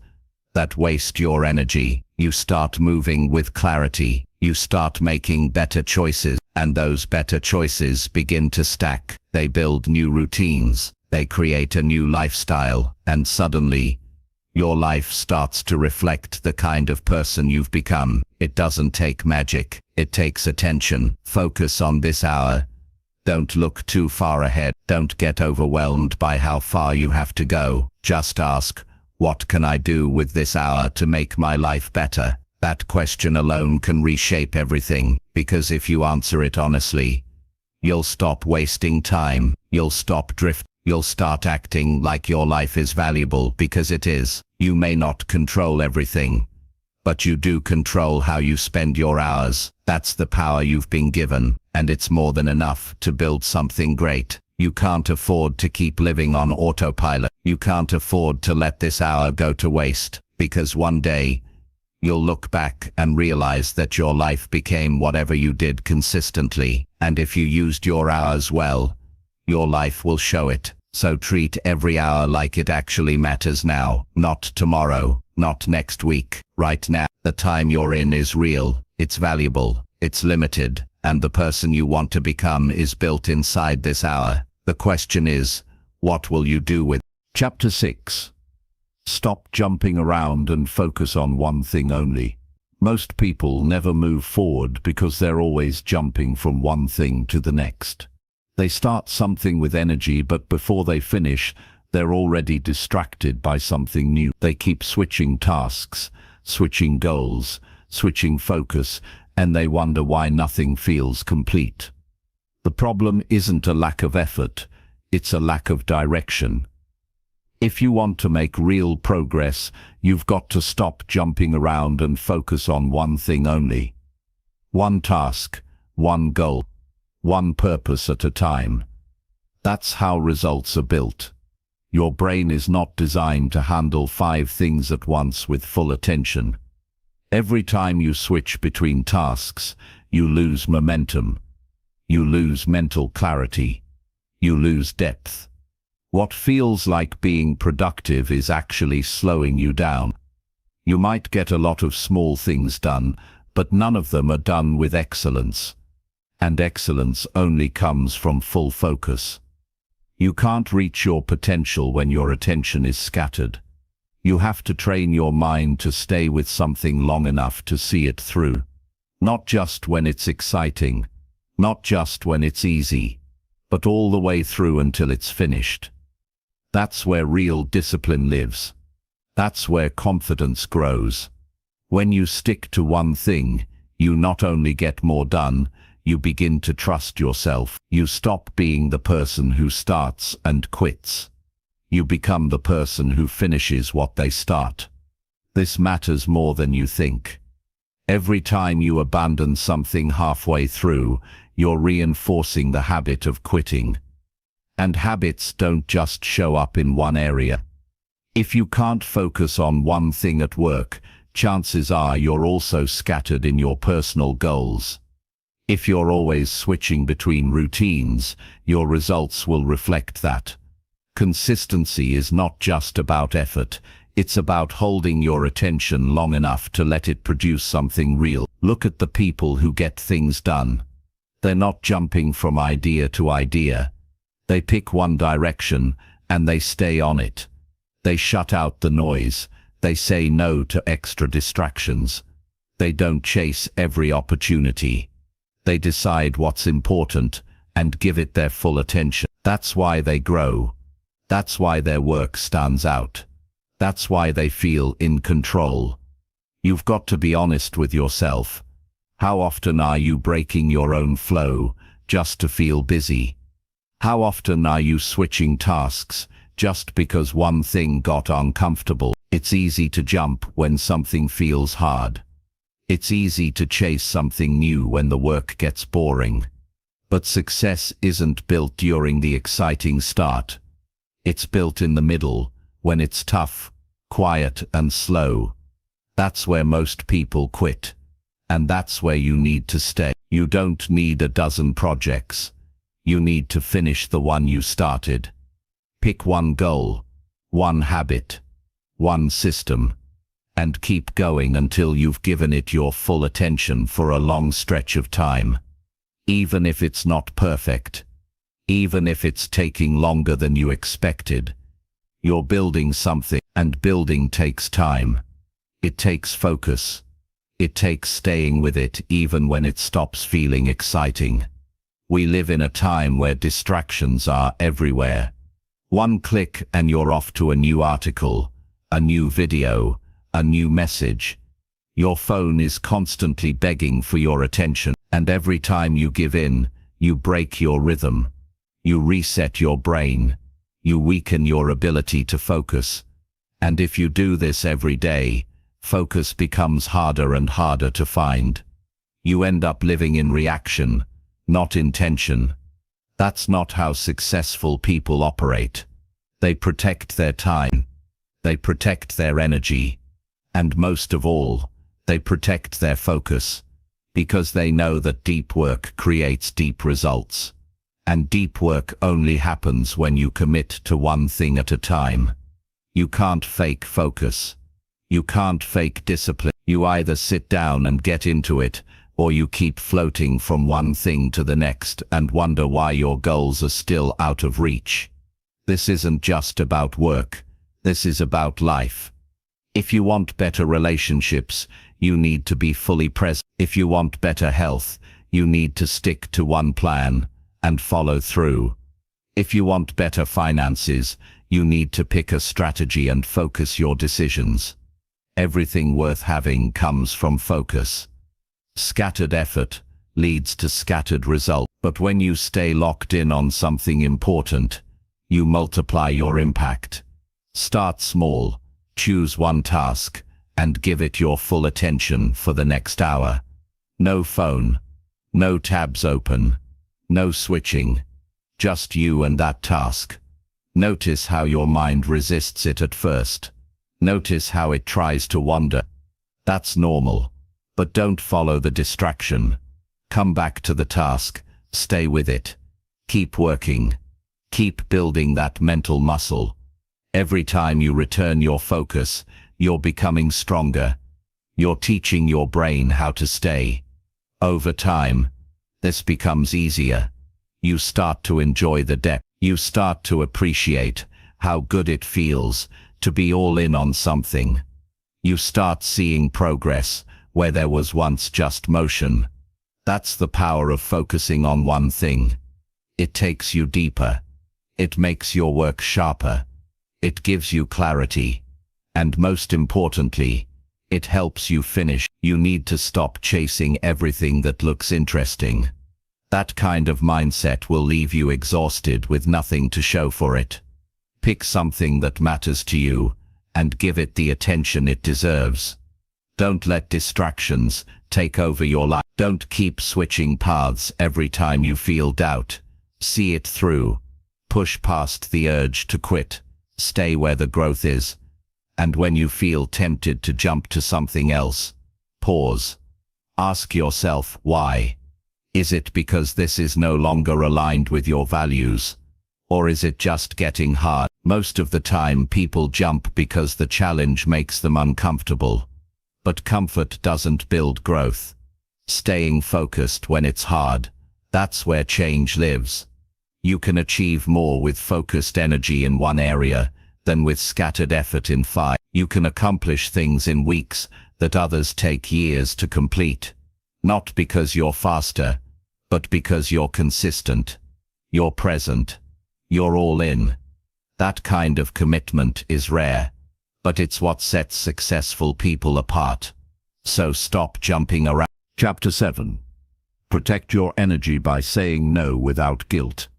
that waste your energy. You start moving with clarity. You start making better choices, and those better choices begin to stack. They build new routines. They create a new lifestyle, and suddenly, your life starts to reflect the kind of person you've become. It doesn't take magic. It takes attention. Focus on this hour. Don't look too far ahead. Don't get overwhelmed by how far you have to go. Just ask, what can I do with this hour to make my life better? That question alone can reshape everything, because if you answer it honestly, you'll stop wasting time. You'll stop drifting. You'll start acting like your life is valuable, because it is. You may not control everything, but you do control how you spend your hours. That's the power you've been given, and it's more than enough to build something great. You can't afford to keep living on autopilot. You can't afford to let this hour go to waste, because one day, you'll look back and realize that your life became whatever you did consistently. And if you used your hours well, your life will show it. So treat every hour like it actually matters now, not tomorrow, not next week, right now. The time you're in is real, it's valuable, it's limited, and the person you want to become is built inside this hour. The question is, what will you do with it? Chapter 6. Stop jumping around and focus on one thing only. Most people never move forward because they're always jumping from one thing to the next. They start something with energy, but before they finish, they're already distracted by something new. They keep switching tasks, switching goals, switching focus, and they wonder why nothing feels complete. The problem isn't a lack of effort, it's a lack of direction. If you want to make real progress, you've got to stop jumping around and focus on one thing only. One task, one goal, one purpose at a time. That's how results are built. Your brain is not designed to handle 5 things at once with full attention. Every time you switch between tasks, you lose momentum. You lose mental clarity. You lose depth. What feels like being productive is actually slowing you down. You might get a lot of small things done, but none of them are done with excellence. And excellence only comes from full focus. You can't reach your potential when your attention is scattered. You have to train your mind to stay with something long enough to see it through. Not just when it's exciting, not just when it's easy, but all the way through until it's finished. That's where real discipline lives. That's where confidence grows. When you stick to one thing, you not only get more done, you begin to trust yourself. You stop being the person who starts and quits. You become the person who finishes what they start. This matters more than you think. Every time you abandon something halfway through, you're reinforcing the habit of quitting. And habits don't just show up in one area. If you can't focus on one thing at work, chances are you're also scattered in your personal goals. If you're always switching between routines, your results will reflect that. Consistency is not just about effort, it's about holding your attention long enough to let it produce something real. Look at the people who get things done. They're not jumping from idea to idea. They pick one direction, and they stay on it. They shut out the noise. They say no to extra distractions. They don't chase every opportunity. They decide what's important and give it their full attention. That's why they grow. That's why their work stands out. That's why they feel in control. You've got to be honest with yourself. How often are you breaking your own flow just to feel busy? How often are you switching tasks just because one thing got uncomfortable? It's easy to jump when something feels hard. It's easy to chase something new when the work gets boring. But success isn't built during the exciting start. It's built in the middle, when it's tough, quiet and slow. That's where most people quit. And that's where you need to stay. You don't need a dozen projects. You need to finish the one you started. Pick one goal, one habit, one system, and keep going until you've given it your full attention for a long stretch of time. Even if it's not perfect, even if it's taking longer than you expected, you're building something, and building takes time. It takes focus. It takes staying with it even when it stops feeling exciting. We live in a time where distractions are everywhere. One click and you're off to a new article, a new video, a new message. Your phone is constantly begging for your attention, and every time you give in, you break your rhythm. You reset your brain. You weaken your ability to focus. And if you do this every day, focus becomes harder and harder to find. You end up living in reaction, not intention. That's not how successful people operate. They protect their time. They protect their energy. And most of all, they protect their focus, because they know that deep work creates deep results. And deep work only happens when you commit to one thing at a time. You can't fake focus. You can't fake discipline. You either sit down and get into it, or you keep floating from one thing to the next and wonder why your goals are still out of reach. This isn't just about work. This is about life. If you want better relationships, you need to be fully present. If you want better health, you need to stick to one plan and follow through. If you want better finances, you need to pick a strategy and focus your decisions. Everything worth having comes from focus. Scattered effort leads to scattered results. But when you stay locked in on something important, you multiply your impact. Start small, choose one task, and give it your full attention for the next hour. No phone, no tabs open, no switching, just you and that task. Notice how your mind resists it at first. Notice how it tries to wander. That's normal. But don't follow the distraction. Come back to the task. Stay with it. Keep working. Keep building that mental muscle. Every time you return your focus, you're becoming stronger. You're teaching your brain how to stay. Over time, this becomes easier. You start to enjoy the depth. You start to appreciate how good it feels to be all in on something. You start seeing progress where there was once just motion. That's the power of focusing on one thing. It takes you deeper. It makes your work sharper. It gives you clarity. And most importantly, it helps you finish. You need to stop chasing everything that looks interesting. That kind of mindset will leave you exhausted with nothing to show for it. Pick something that matters to you and give it the attention it deserves. Don't let distractions take over your life. Don't keep switching paths every time you feel doubt. See it through. Push past the urge to quit. Stay where the growth is. And when you feel tempted to jump to something else, pause. Ask yourself why. Is it because this is no longer aligned with your values? Or is it just getting hard? Most of the time people jump because the challenge makes them uncomfortable. But comfort doesn't build growth. Staying focused when it's hard, that's where change lives. You can achieve more with focused energy in one area than with scattered effort in 5. You can accomplish things in weeks that others take years to complete. Not because you're faster, but because you're consistent. You're present. You're all in. That kind of commitment is rare, but it's what sets successful people apart. So stop jumping around. Chapter 7. Protect your energy by saying no without guilt.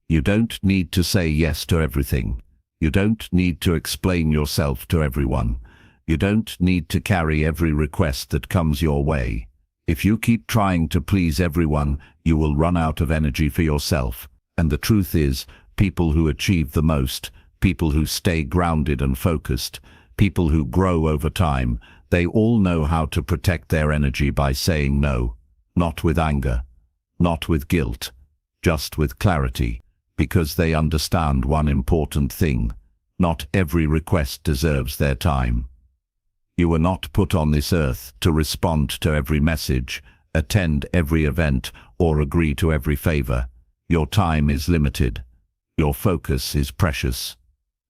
You don't need to say yes to everything. You don't need to explain yourself to everyone. You don't need to carry every request that comes your way. If you keep trying to please everyone, you will run out of energy for yourself. And the truth is, people who achieve the most, people who stay grounded and focused, people who grow over time, they all know how to protect their energy by saying no. Not with anger, not with guilt, just with clarity, because they understand one important thing: not every request deserves their time. You were not put on this earth to respond to every message, attend every event, or agree to every favor. Your time is limited, your focus is precious,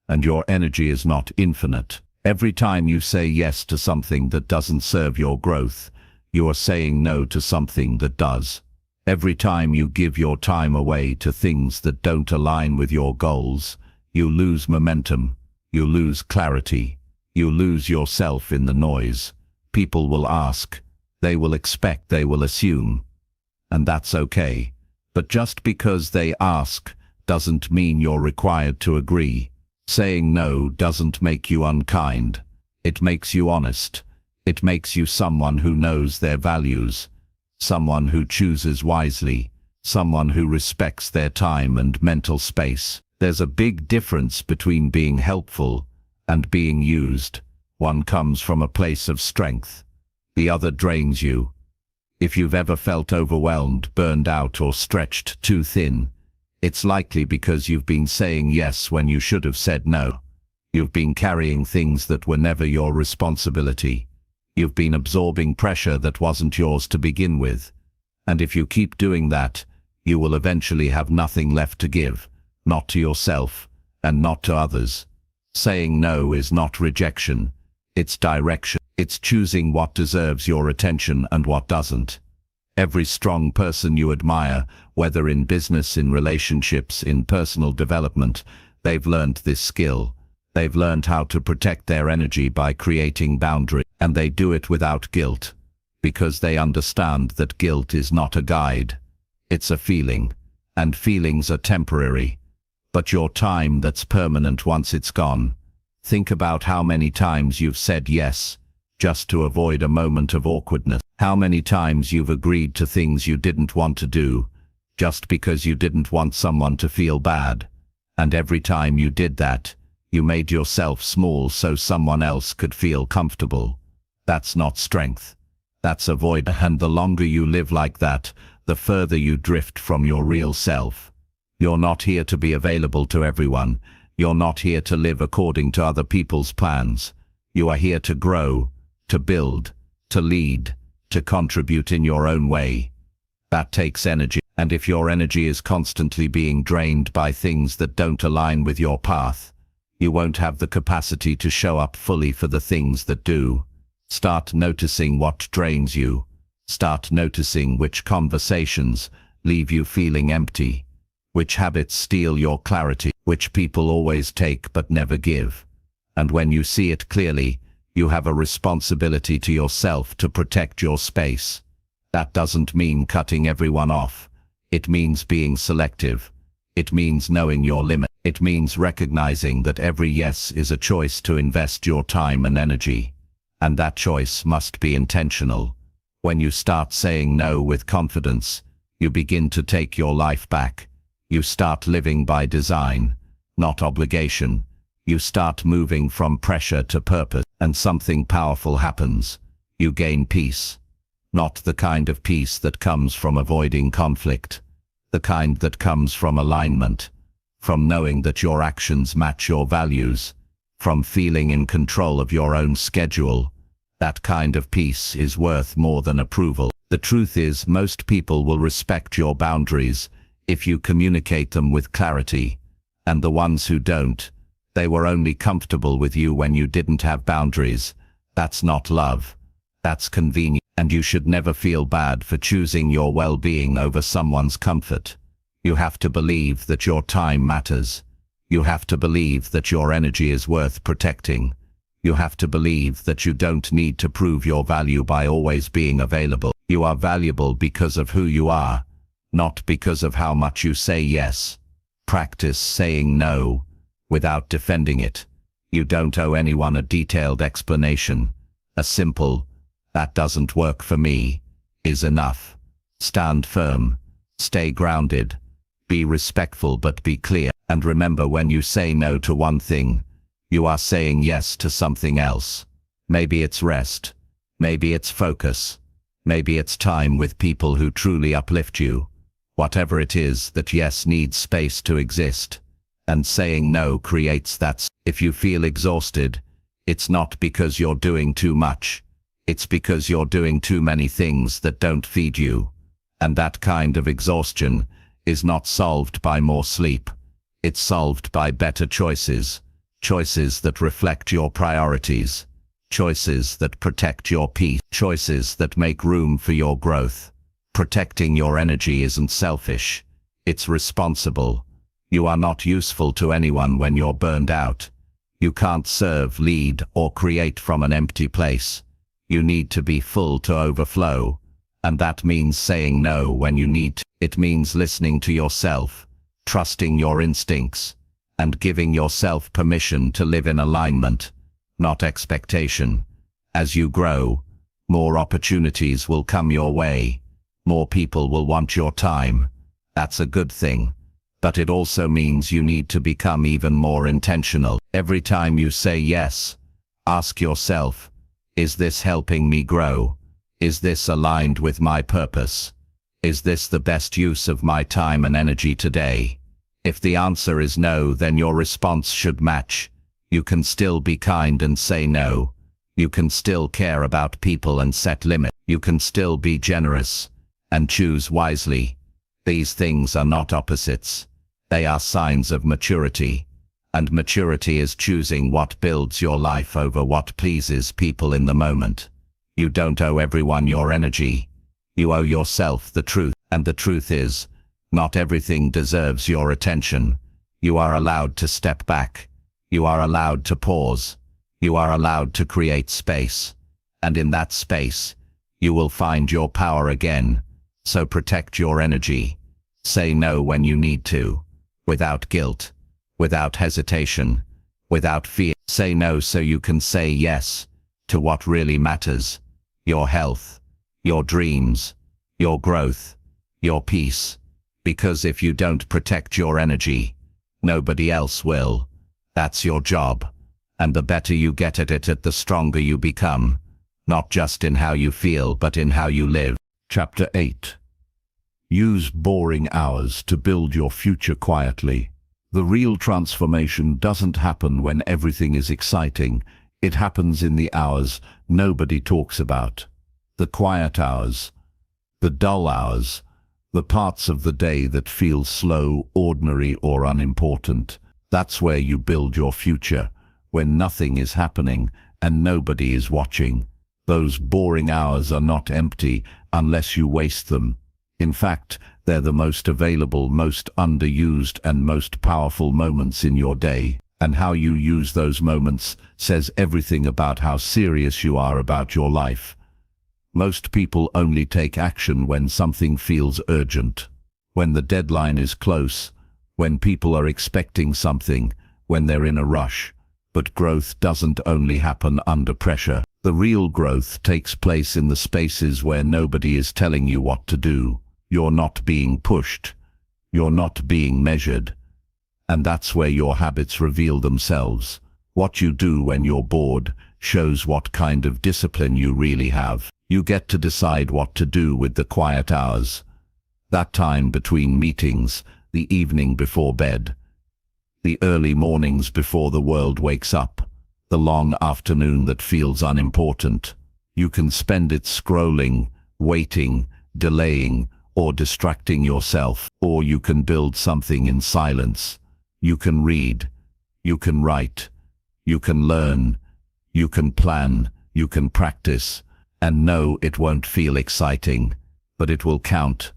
and your energy is not infinite. Every time you say yes to something that doesn't serve your growth, you are saying no to something that does. Every time you give your time away to things that don't align with your goals, you lose momentum, you lose clarity, you lose yourself in the noise. People will ask, they will expect, they will assume. And that's okay. But just because they ask doesn't mean you're required to agree. Saying no doesn't make you unkind. It makes you honest. It makes you someone who knows their values, someone who chooses wisely, someone who respects their time and mental space. There's a big difference between being helpful and being used. One comes from a place of strength. The other drains you. If you've ever felt overwhelmed, burned out, or stretched too thin, it's likely because you've been saying yes when you should have said no. You've been carrying things that were never your responsibility. You've been absorbing pressure that wasn't yours to begin with. And if you keep doing that, you will eventually have nothing left to give, not to yourself, and not to others. Saying no is not rejection, it's direction. It's choosing what deserves your attention and what doesn't. Every strong person you admire, whether in business, in relationships, in personal development, they've learned this skill. They've learned how to protect their energy by creating boundaries, and they do it without guilt, because they understand that guilt is not a guide. It's a feeling, and feelings are temporary. But your time, that's permanent once it's gone. Think about how many times you've said yes, just to avoid a moment of awkwardness. How many times you've agreed to things you didn't want to do, just because you didn't want someone to feel bad. And every time you did that, you made yourself small so someone else could feel comfortable. That's not strength. That's avoidance. And the longer you live like that, the further you drift from your real self. You're not here to be available to everyone. You're not here to live according to other people's plans. You are here to grow, to build, to lead, to contribute in your own way. That takes energy. And if your energy is constantly being drained by things that don't align with your path, you won't have the capacity to show up fully for the things that do. Start noticing what drains you. Start noticing which conversations leave you feeling empty, which habits steal your clarity, which people always take but never give. And when you see it clearly, you have a responsibility to yourself to protect your space. That doesn't mean cutting everyone off. It means being selective. It means knowing your limit. It means recognizing that every yes is a choice to invest your time and energy. And that choice must be intentional. When you start saying no with confidence, you begin to take your life back. You start living by design, not obligation. You start moving from pressure to purpose, and something powerful happens. You gain peace. Not the kind of peace that comes from avoiding conflict. The kind that comes from alignment. From knowing that your actions match your values. From feeling in control of your own schedule. That kind of peace is worth more than approval. The truth is, most people will respect your boundaries if you communicate them with clarity. And the ones who don't, they were only comfortable with you when you didn't have boundaries. That's not love. That's convenience. And you should never feel bad for choosing your well-being over someone's comfort. You have to believe that your time matters. You have to believe that your energy is worth protecting. You have to believe that you don't need to prove your value by always being available. You are valuable because of who you are, not because of how much you say yes. Practice saying no without defending it. You don't owe anyone a detailed explanation. A simple, "that doesn't work for me," is enough. Stand firm. Stay grounded. Be respectful but be clear. And remember, when you say no to one thing, you are saying yes to something else. Maybe it's rest. Maybe it's focus. Maybe it's time with people who truly uplift you. Whatever it is, that yes needs space to exist. And saying no creates that. If you feel exhausted, it's not because you're doing too much. It's because you're doing too many things that don't feed you. And that kind of exhaustion is not solved by more sleep. It's solved by better choices. Choices that reflect your priorities. Choices that protect your peace. Choices that make room for your growth. Protecting your energy isn't selfish. It's responsible. You are not useful to anyone when you're burned out. You can't serve, lead, or create from an empty place. You need to be full to overflow. And that means saying no when you need to. It means listening to yourself, trusting your instincts, and giving yourself permission to live in alignment, not expectation. As you grow, more opportunities will come your way. More people will want your time. That's a good thing. But it also means you need to become even more intentional. Every time you say yes, ask yourself, is this helping me grow? Is this aligned with my purpose? Is this the best use of my time and energy today? If the answer is no, then your response should match. You can still be kind and say no. You can still care about people and set limits. You can still be generous and choose wisely. These things are not opposites. They are signs of maturity. And maturity is choosing what builds your life over what pleases people in the moment. You don't owe everyone your energy. You owe yourself the truth. And the truth is, not everything deserves your attention. You are allowed to step back. You are allowed to pause. You are allowed to create space. And in that space, you will find your power again. So protect your energy. Say no when you need to, without guilt, without hesitation, without fear. Say no so you can say yes to what really matters. Your health, your dreams, your growth, your peace. Because if you don't protect your energy, nobody else will. That's your job. And the better you get at it, the stronger you become. Not just in how you feel, but in how you live. Chapter 8. Use boring hours to build your future quietly. The real transformation doesn't happen when everything is exciting. It happens in the hours nobody talks about. The quiet hours, the dull hours, the parts of the day that feel slow, ordinary, or unimportant. That's where you build your future, when nothing is happening and nobody is watching. Those boring hours are not empty unless you waste them. In fact, they're the most available, most underused, and most powerful moments in your day. And how you use those moments says everything about how serious you are about your life. Most people only take action when something feels urgent, when the deadline is close, when people are expecting something, when they're in a rush. But growth doesn't only happen under pressure. The real growth takes place in the spaces where nobody is telling you what to do. You're not being pushed. You're not being measured. And that's where your habits reveal themselves. What you do when you're bored shows what kind of discipline you really have. You get to decide what to do with the quiet hours. That time between meetings, the evening before bed, the early mornings before the world wakes up, the long afternoon that feels unimportant. You can spend it scrolling, waiting, delaying, or distracting yourself. Or you can build something in silence. You can read. You can write. You can learn. You can plan. You can practice. And no, it won't feel exciting, but it will count.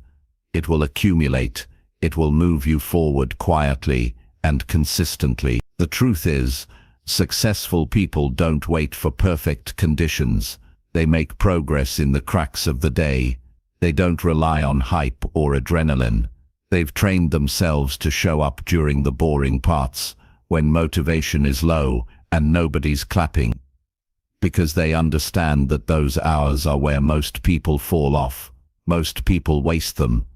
It will accumulate. It will move you forward quietly and consistently. The truth is, successful people don't wait for perfect conditions. They make progress in the cracks of the day, They don't rely on hype or adrenaline. They've trained themselves to show up during the boring parts, when motivation is low and nobody's clapping. Because they understand that those hours are where most people fall off. Most people waste them.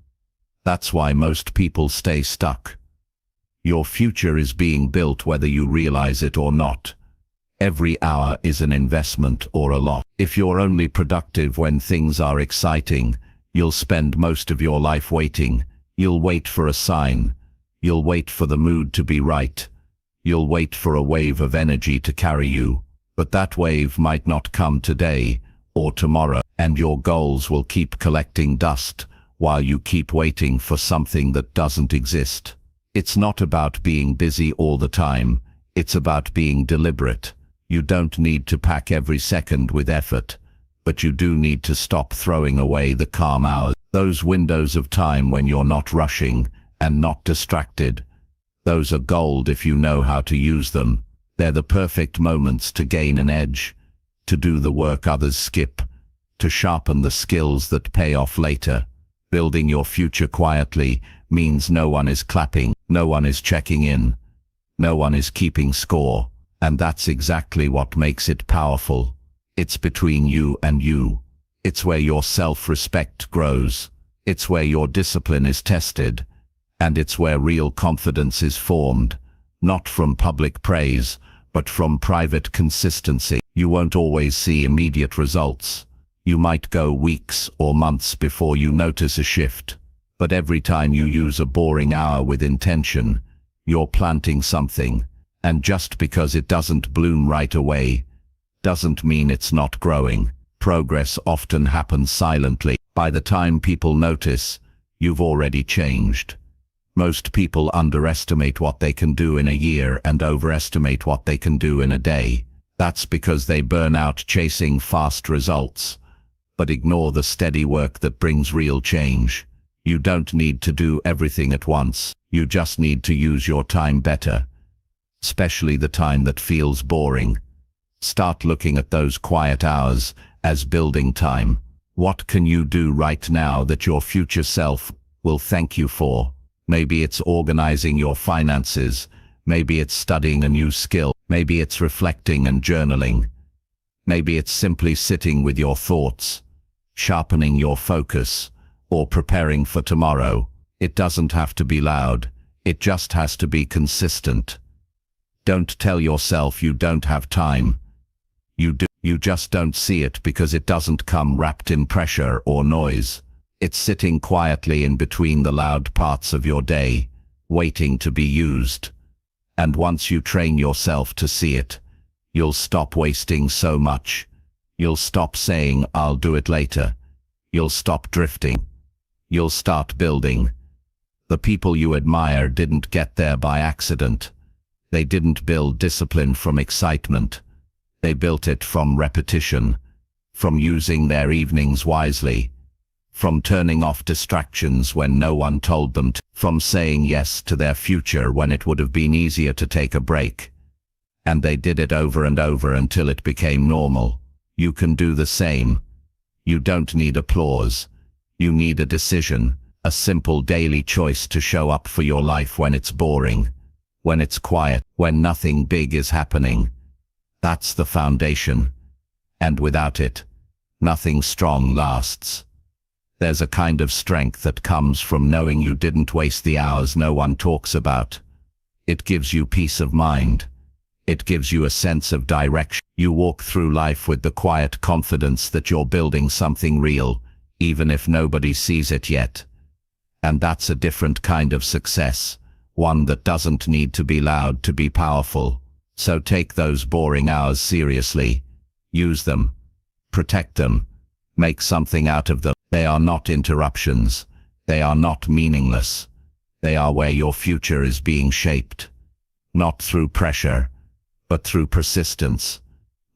That's why most people stay stuck. Your future is being built whether you realize it or not. Every hour is an investment or a loss. If you're only productive when things are exciting, you'll spend most of your life waiting. You'll wait for a sign. You'll wait for the mood to be right. You'll wait for a wave of energy to carry you. But that wave might not come today or tomorrow, and your goals will keep collecting dust while you keep waiting for something that doesn't exist. It's not about being busy all the time. It's about being deliberate. You don't need to pack every second with effort, but you do need to stop throwing away the calm hours. Those windows of time when you're not rushing and not distracted. Those are gold if you know how to use them. They're the perfect moments to gain an edge, to do the work others skip, to sharpen the skills that pay off later. Building your future quietly means no one is clapping, no one is checking in, no one is keeping score, and that's exactly what makes it powerful. It's between you and you. It's where your self-respect grows. It's where your discipline is tested, and it's where real confidence is formed, not from public praise, but from private consistency. You won't always see immediate results. You might go weeks or months before you notice a shift, but every time you use a boring hour with intention, you're planting something, and just because it doesn't bloom right away, doesn't mean it's not growing. Progress often happens silently. By the time people notice, you've already changed. Most people underestimate what they can do in a year and overestimate what they can do in a day. That's because they burn out chasing fast results, but ignore the steady work that brings real change. You don't need to do everything at once. You just need to use your time better, especially the time that feels boring. Start looking at those quiet hours as building time. What can you do right now that your future self will thank you for? Maybe it's organizing your finances. Maybe it's studying a new skill. Maybe it's reflecting and journaling. Maybe it's simply sitting with your thoughts, sharpening your focus, or preparing for tomorrow. It doesn't have to be loud. It just has to be consistent. Don't tell yourself you don't have time. You do. You just don't see it because it doesn't come wrapped in pressure or noise. It's sitting quietly in between the loud parts of your day, waiting to be used. And once you train yourself to see it, you'll stop wasting so much. You'll stop saying, "I'll do it later." You'll stop drifting. You'll start building. The people you admire didn't get there by accident. They didn't build discipline from excitement. They built it from repetition, from using their evenings wisely, from turning off distractions when no one told them to, from saying yes to their future when it would have been easier to take a break. And they did it over and over until it became normal. You can do the same. You don't need applause. You need a decision, a simple daily choice to show up for your life when it's boring, when it's quiet, when nothing big is happening. That's the foundation. And without it, nothing strong lasts. There's a kind of strength that comes from knowing you didn't waste the hours no one talks about. It gives you peace of mind. It gives you a sense of direction. You walk through life with the quiet confidence that you're building something real, even if nobody sees it yet. And that's a different kind of success, one that doesn't need to be loud to be powerful. So take those boring hours seriously. Use them. Protect them. Make something out of them. They are not interruptions. They are not meaningless. They are where your future is being shaped. Not through pressure, but through persistence.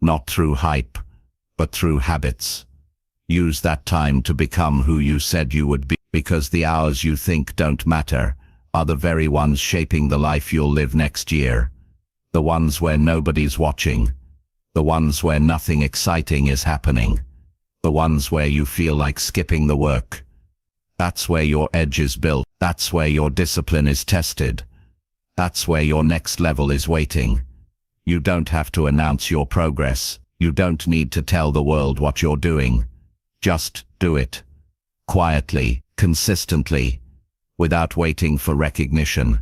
Not through hype, but through habits. Use that time to become who you said you would be, because the hours you think don't matter are the very ones shaping the life you'll live next year. The ones where nobody's watching. The ones where nothing exciting is happening. The ones where you feel like skipping the work, That's where your edge is built. That's where your discipline is tested. That's where your next level is waiting. You don't have to announce your progress. You don't need to tell the world what you're doing. Just do it. Quietly, consistently, without waiting for recognition.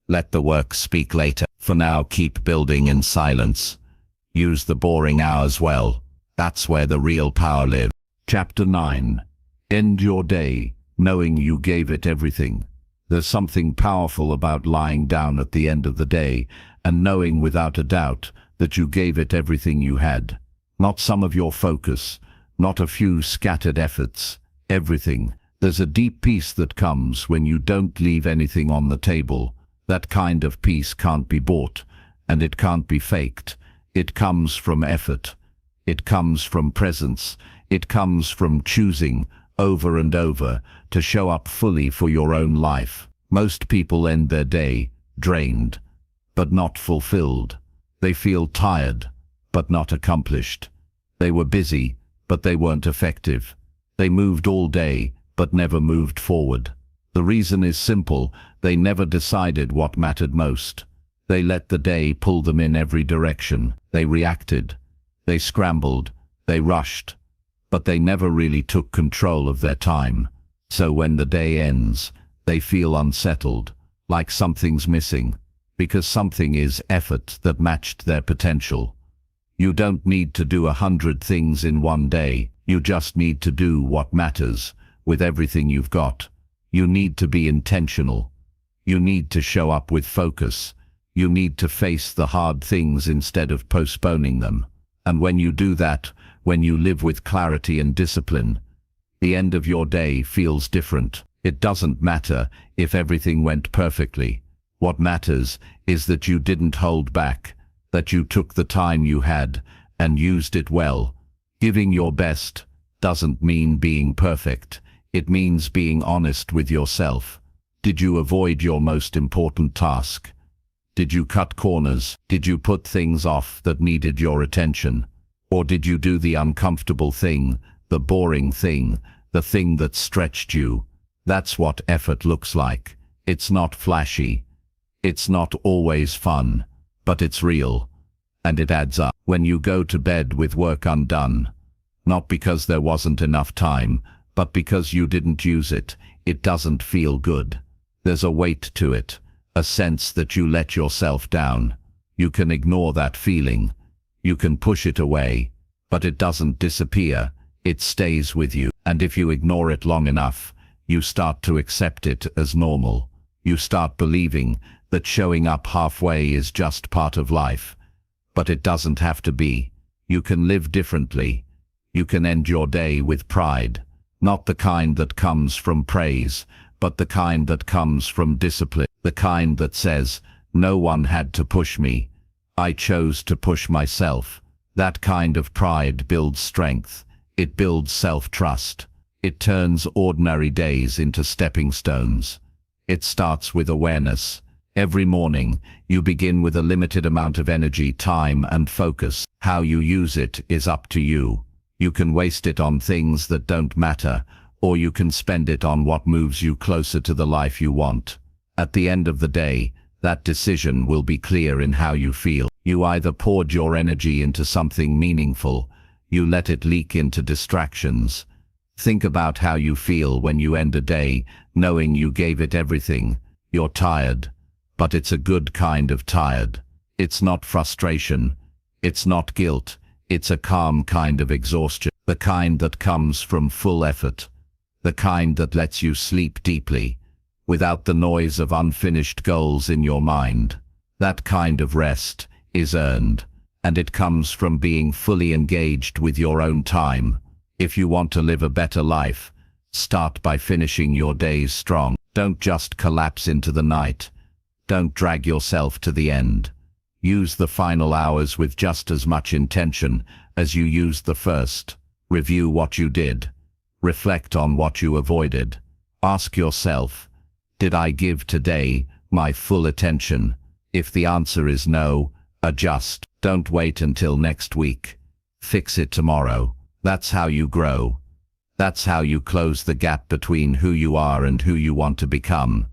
Let the work speak later. For now, keep building in silence. Use the boring hours well. That's where the real power lives. Chapter 9. End your day, knowing you gave it everything. There's something powerful about lying down at the end of the day and knowing without a doubt that you gave it everything you had. Not some of your focus, not a few scattered efforts, everything. There's a deep peace that comes when you don't leave anything on the table. That kind of peace can't be bought, and it can't be faked. It comes from effort. It comes from presence. It comes from choosing, over and over, to show up fully for your own life. Most people end their day drained, but not fulfilled. They feel tired, but not accomplished. They were busy, but they weren't effective. They moved all day, but never moved forward. The reason is simple: they never decided what mattered most. They let the day pull them in every direction. They reacted. They scrambled. They rushed. But they never really took control of their time. So when the day ends, they feel unsettled, like something's missing, because something is effort that matched their potential. You don't need to do 100 things in one day. You just need to do what matters with everything you've got. You need to be intentional. You need to show up with focus. You need to face the hard things instead of postponing them. And when you do that, when you live with clarity and discipline, the end of your day feels different. It doesn't matter if everything went perfectly. What matters is that you didn't hold back, that you took the time you had and used it well. Giving your best doesn't mean being perfect. It means being honest with yourself. Did you avoid your most important task? Did you cut corners? Did you put things off that needed your attention? Or did you do the uncomfortable thing, the boring thing, the thing that stretched you? That's what effort looks like. It's not flashy. It's not always fun, but it's real. And it adds up. When you go to bed with work undone, not because there wasn't enough time, but because you didn't use it, it doesn't feel good. There's a weight to it, a sense that you let yourself down. You can ignore that feeling. You can push it away, but it doesn't disappear. It stays with you. And if you ignore it long enough, you start to accept it as normal. You start believing that showing up halfway is just part of life. But it doesn't have to be. You can live differently. You can end your day with pride. Not the kind that comes from praise, but the kind that comes from discipline. The kind that says, no one had to push me. I chose to push myself. That kind of pride builds strength. It builds self-trust. It turns ordinary days into stepping stones. It starts with awareness. Every morning, you begin with a limited amount of energy, time, and focus. How you use it is up to you. You can waste it on things that don't matter, or you can spend it on what moves you closer to the life you want. At the end of the day, that decision will be clear in how you feel. You either poured your energy into something meaningful, you let it leak into distractions. Think about how you feel when you end a day, knowing you gave it everything. You're tired, but it's a good kind of tired. It's not frustration. It's not guilt. It's a calm kind of exhaustion. The kind that comes from full effort. The kind that lets you sleep deeply, without the noise of unfinished goals in your mind. That kind of rest is earned, and it comes from being fully engaged with your own time. If you want to live a better life, start by finishing your days strong. Don't just collapse into the night. Don't drag yourself to the end. Use the final hours with just as much intention as you used the first. Review what you did. Reflect on what you avoided. Ask yourself, did I give today my full attention? If the answer is no, adjust. Don't wait until next week. Fix it tomorrow. That's how you grow. That's how you close the gap between who you are and who you want to become.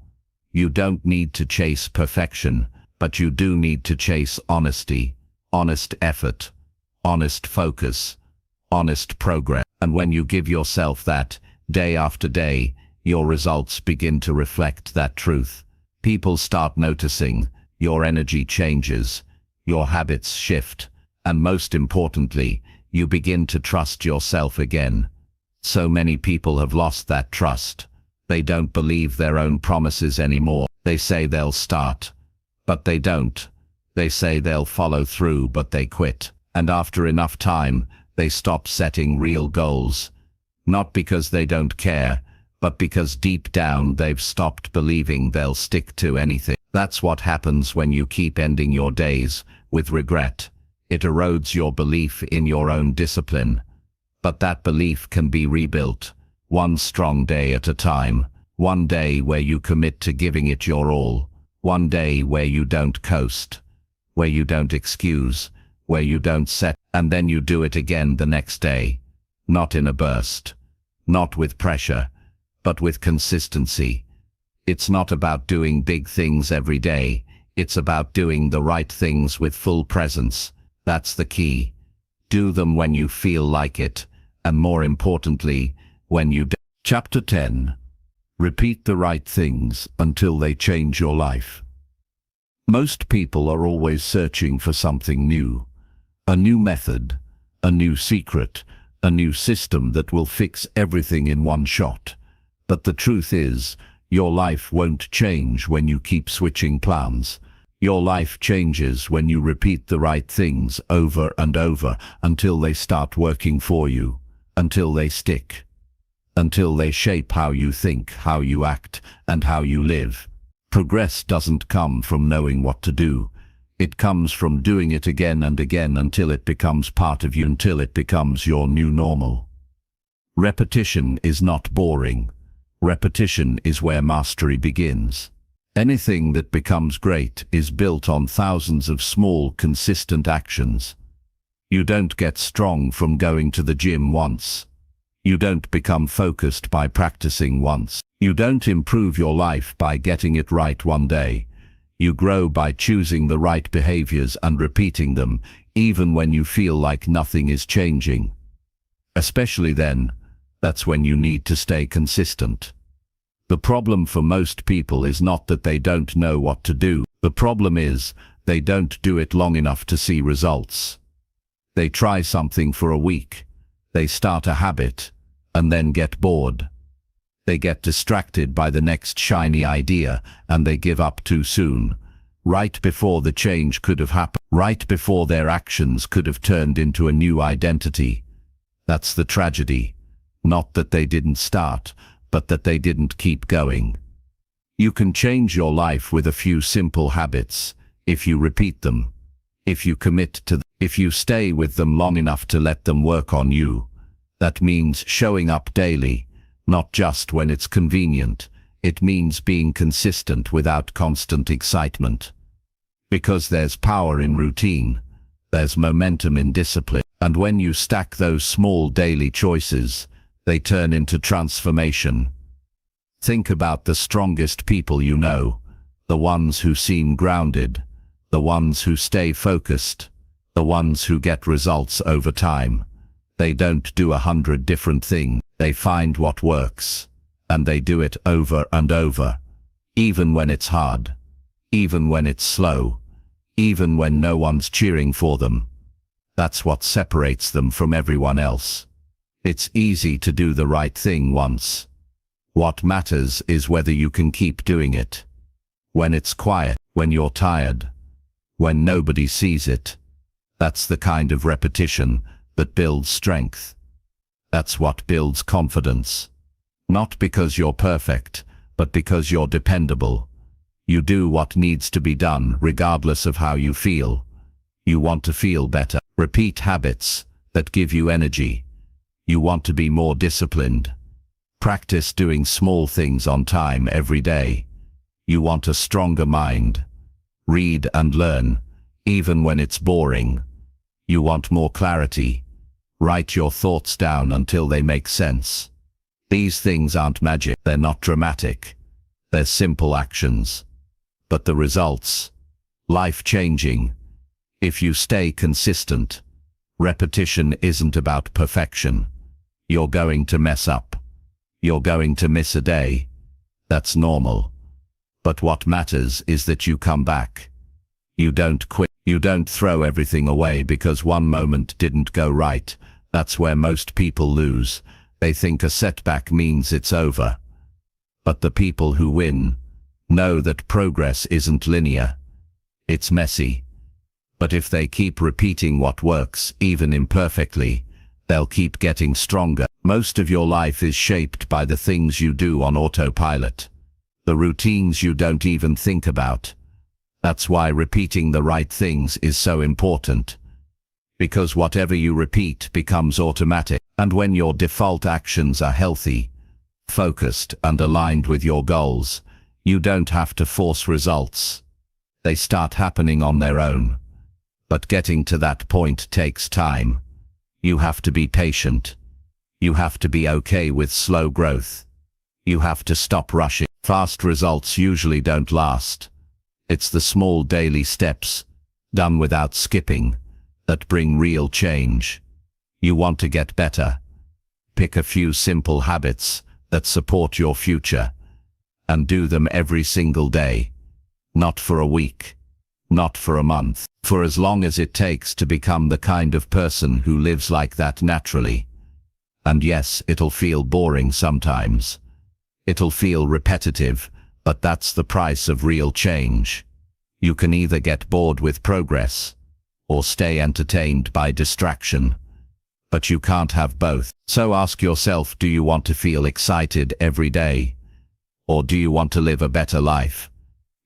You don't need to chase perfection, but you do need to chase honesty, honest effort, honest focus, honest progress. And when you give yourself that, day after day, your results begin to reflect that truth. People start noticing, your energy changes, your habits shift, and most importantly, you begin to trust yourself again. So many people have lost that trust. They don't believe their own promises anymore. They say they'll start, but they don't. They say they'll follow through, but they quit. And after enough time, they stop setting real goals. Not because they don't care, but because deep down they've stopped believing they'll stick to anything. That's what happens when you keep ending your days with regret. It erodes your belief in your own discipline. But that belief can be rebuilt, one strong day at a time. One day where you commit to giving it your all. One day where you don't coast, where you don't excuse, where you don't set, and then you do it again the next day. Not in a burst, not with pressure, but with consistency. It's not about doing big things every day. It's about doing the right things with full presence. That's the key. Do them when you feel like it, and more importantly, when you don't. Chapter 10. Repeat the right things until they change your life. Most people are always searching for something new. A new method, a new secret, a new system that will fix everything in one shot. But the truth is, your life won't change when you keep switching plans. Your life changes when you repeat the right things over and over until they start working for you, until they stick, until they shape how you think, how you act, and how you live. Progress doesn't come from knowing what to do. It comes from doing it again and again until it becomes part of you, until it becomes your new normal. Repetition is not boring. Repetition is where mastery begins. Anything that becomes great is built on thousands of small, consistent actions. You don't get strong from going to the gym once. You don't become focused by practicing once. You don't improve your life by getting it right one day. You grow by choosing the right behaviors and repeating them, even when you feel like nothing is changing. Especially then, that's when you need to stay consistent. The problem for most people is not that they don't know what to do. The problem is, they don't do it long enough to see results. They try something for a week. They start a habit, and then get bored. They get distracted by the next shiny idea, and they give up too soon, right before the change could have happened, right before their actions could have turned into a new identity. That's the tragedy. Not that they didn't start, but that they didn't keep going. You can change your life with a few simple habits, if you repeat them, if you commit to them, if you stay with them long enough to let them work on you. That means showing up daily, not just when it's convenient. It means being consistent without constant excitement. Because there's power in routine, there's momentum in discipline, and when you stack those small daily choices, they turn into transformation. Think about the strongest people you know, the ones who seem grounded, the ones who stay focused, the ones who get results over time. They don't do 100 different things. They find what works, and they do it over and over, even when it's hard, even when it's slow, even when no one's cheering for them. That's what separates them from everyone else. It's easy to do the right thing once. What matters is whether you can keep doing it. When it's quiet, when you're tired, when nobody sees it. That's the kind of repetition that builds strength. That's what builds confidence. Not because you're perfect, but because you're dependable. You do what needs to be done regardless of how you feel. You want to feel better. Repeat habits that give you energy. You want to be more disciplined. Practice doing small things on time every day. You want a stronger mind. Read and learn, even when it's boring. You want more clarity. Write your thoughts down until they make sense. These things aren't magic, they're not dramatic. They're simple actions. But the results, life-changing. If you stay consistent, repetition isn't about perfection. You're going to mess up. You're going to miss a day. That's normal. But what matters is that you come back. You don't quit. You don't throw everything away because one moment didn't go right. That's where most people lose. They think a setback means it's over. But the people who win know that progress isn't linear. It's messy. But if they keep repeating what works, even imperfectly, they'll keep getting stronger. Most of your life is shaped by the things you do on autopilot, the routines you don't even think about. That's why repeating the right things is so important. Because whatever you repeat becomes automatic. And when your default actions are healthy, focused, and aligned with your goals, you don't have to force results. They start happening on their own. But getting to that point takes time. You have to be patient. You have to be okay with slow growth. You have to stop rushing. Fast results usually don't last. It's the small daily steps, done without skipping, that bring real change. You want to get better? Pick a few simple habits that support your future, and do them every single day. Not for a week, not for a month, for as long as it takes to become the kind of person who lives like that naturally. And yes, it'll feel boring sometimes. It'll feel repetitive, but that's the price of real change. You can either get bored with progress, or stay entertained by distraction. But you can't have both. So ask yourself, do you want to feel excited every day? Or do you want to live a better life?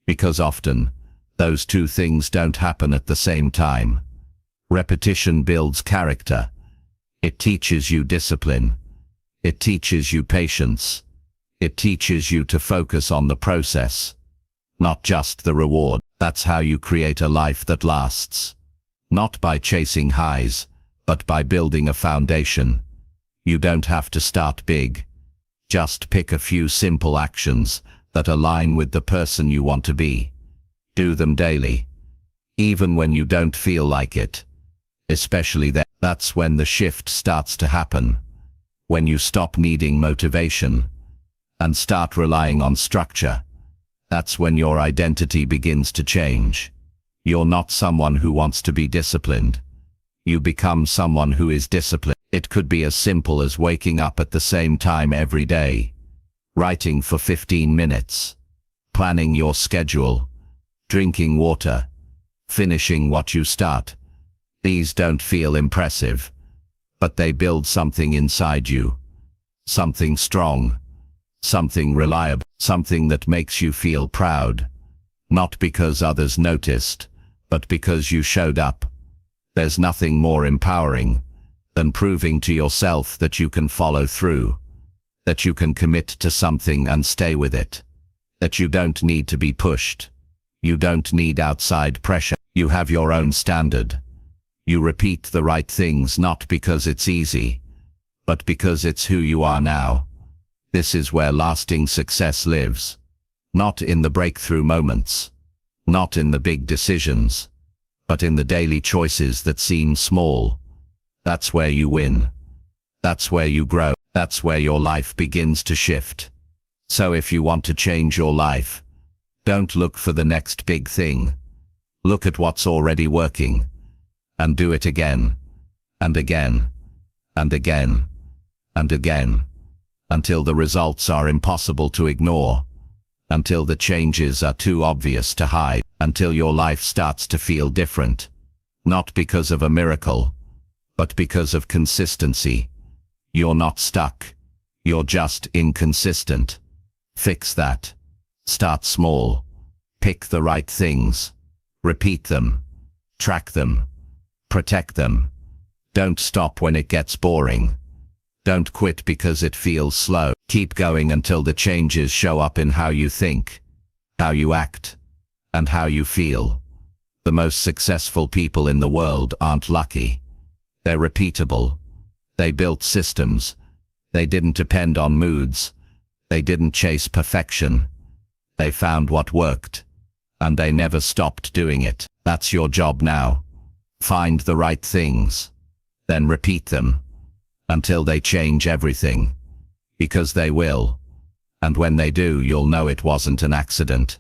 Because often, those two things don't happen at the same time. Repetition builds character. It teaches you discipline. It teaches you patience. It teaches you to focus on the process, not just the reward. That's how you create a life that lasts. Not by chasing highs, but by building a foundation. You don't have to start big. Just pick a few simple actions that align with the person you want to be. Do them daily, even when you don't feel like it. Especially then, that's when the shift starts to happen. When you stop needing motivation and start relying on structure. That's when your identity begins to change. You're not someone who wants to be disciplined. You become someone who is disciplined. It could be as simple as waking up at the same time every day, writing for 15 minutes, planning your schedule, drinking water, finishing what you start. These don't feel impressive, but they build something inside you. Something strong, something reliable, something that makes you feel proud. Not because others noticed, but because you showed up. There's nothing more empowering than proving to yourself that you can follow through, that you can commit to something and stay with it, that you don't need to be pushed. You don't need outside pressure. You have your own standard. You repeat the right things not because it's easy, but because it's who you are now. This is where lasting success lives. Not in the breakthrough moments, not in the big decisions, but in the daily choices that seem small. That's where you win. That's where you grow. That's where your life begins to shift. So if you want to change your life, don't look for the next big thing. Look at what's already working, and do it again, and again, and again, and again, until the results are impossible to ignore, until the changes are too obvious to hide, until your life starts to feel different. Not because of a miracle, but because of consistency. You're not stuck. You're just inconsistent. Fix that. Start small. Pick the right things. Repeat them. Track them. Protect them. Don't stop when it gets boring. Don't quit because it feels slow. Keep going until the changes show up in how you think, how you act, and how you feel. The most successful people in the world aren't lucky. They're repeatable. They built systems. They didn't depend on moods. They didn't chase perfection. They found what worked, and they never stopped doing it. That's your job now. Find the right things, then repeat them until they change everything, because they will. And when they do, you'll know it wasn't an accident.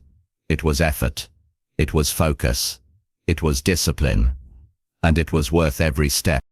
It was effort. It was focus. It was discipline. And it was worth every step.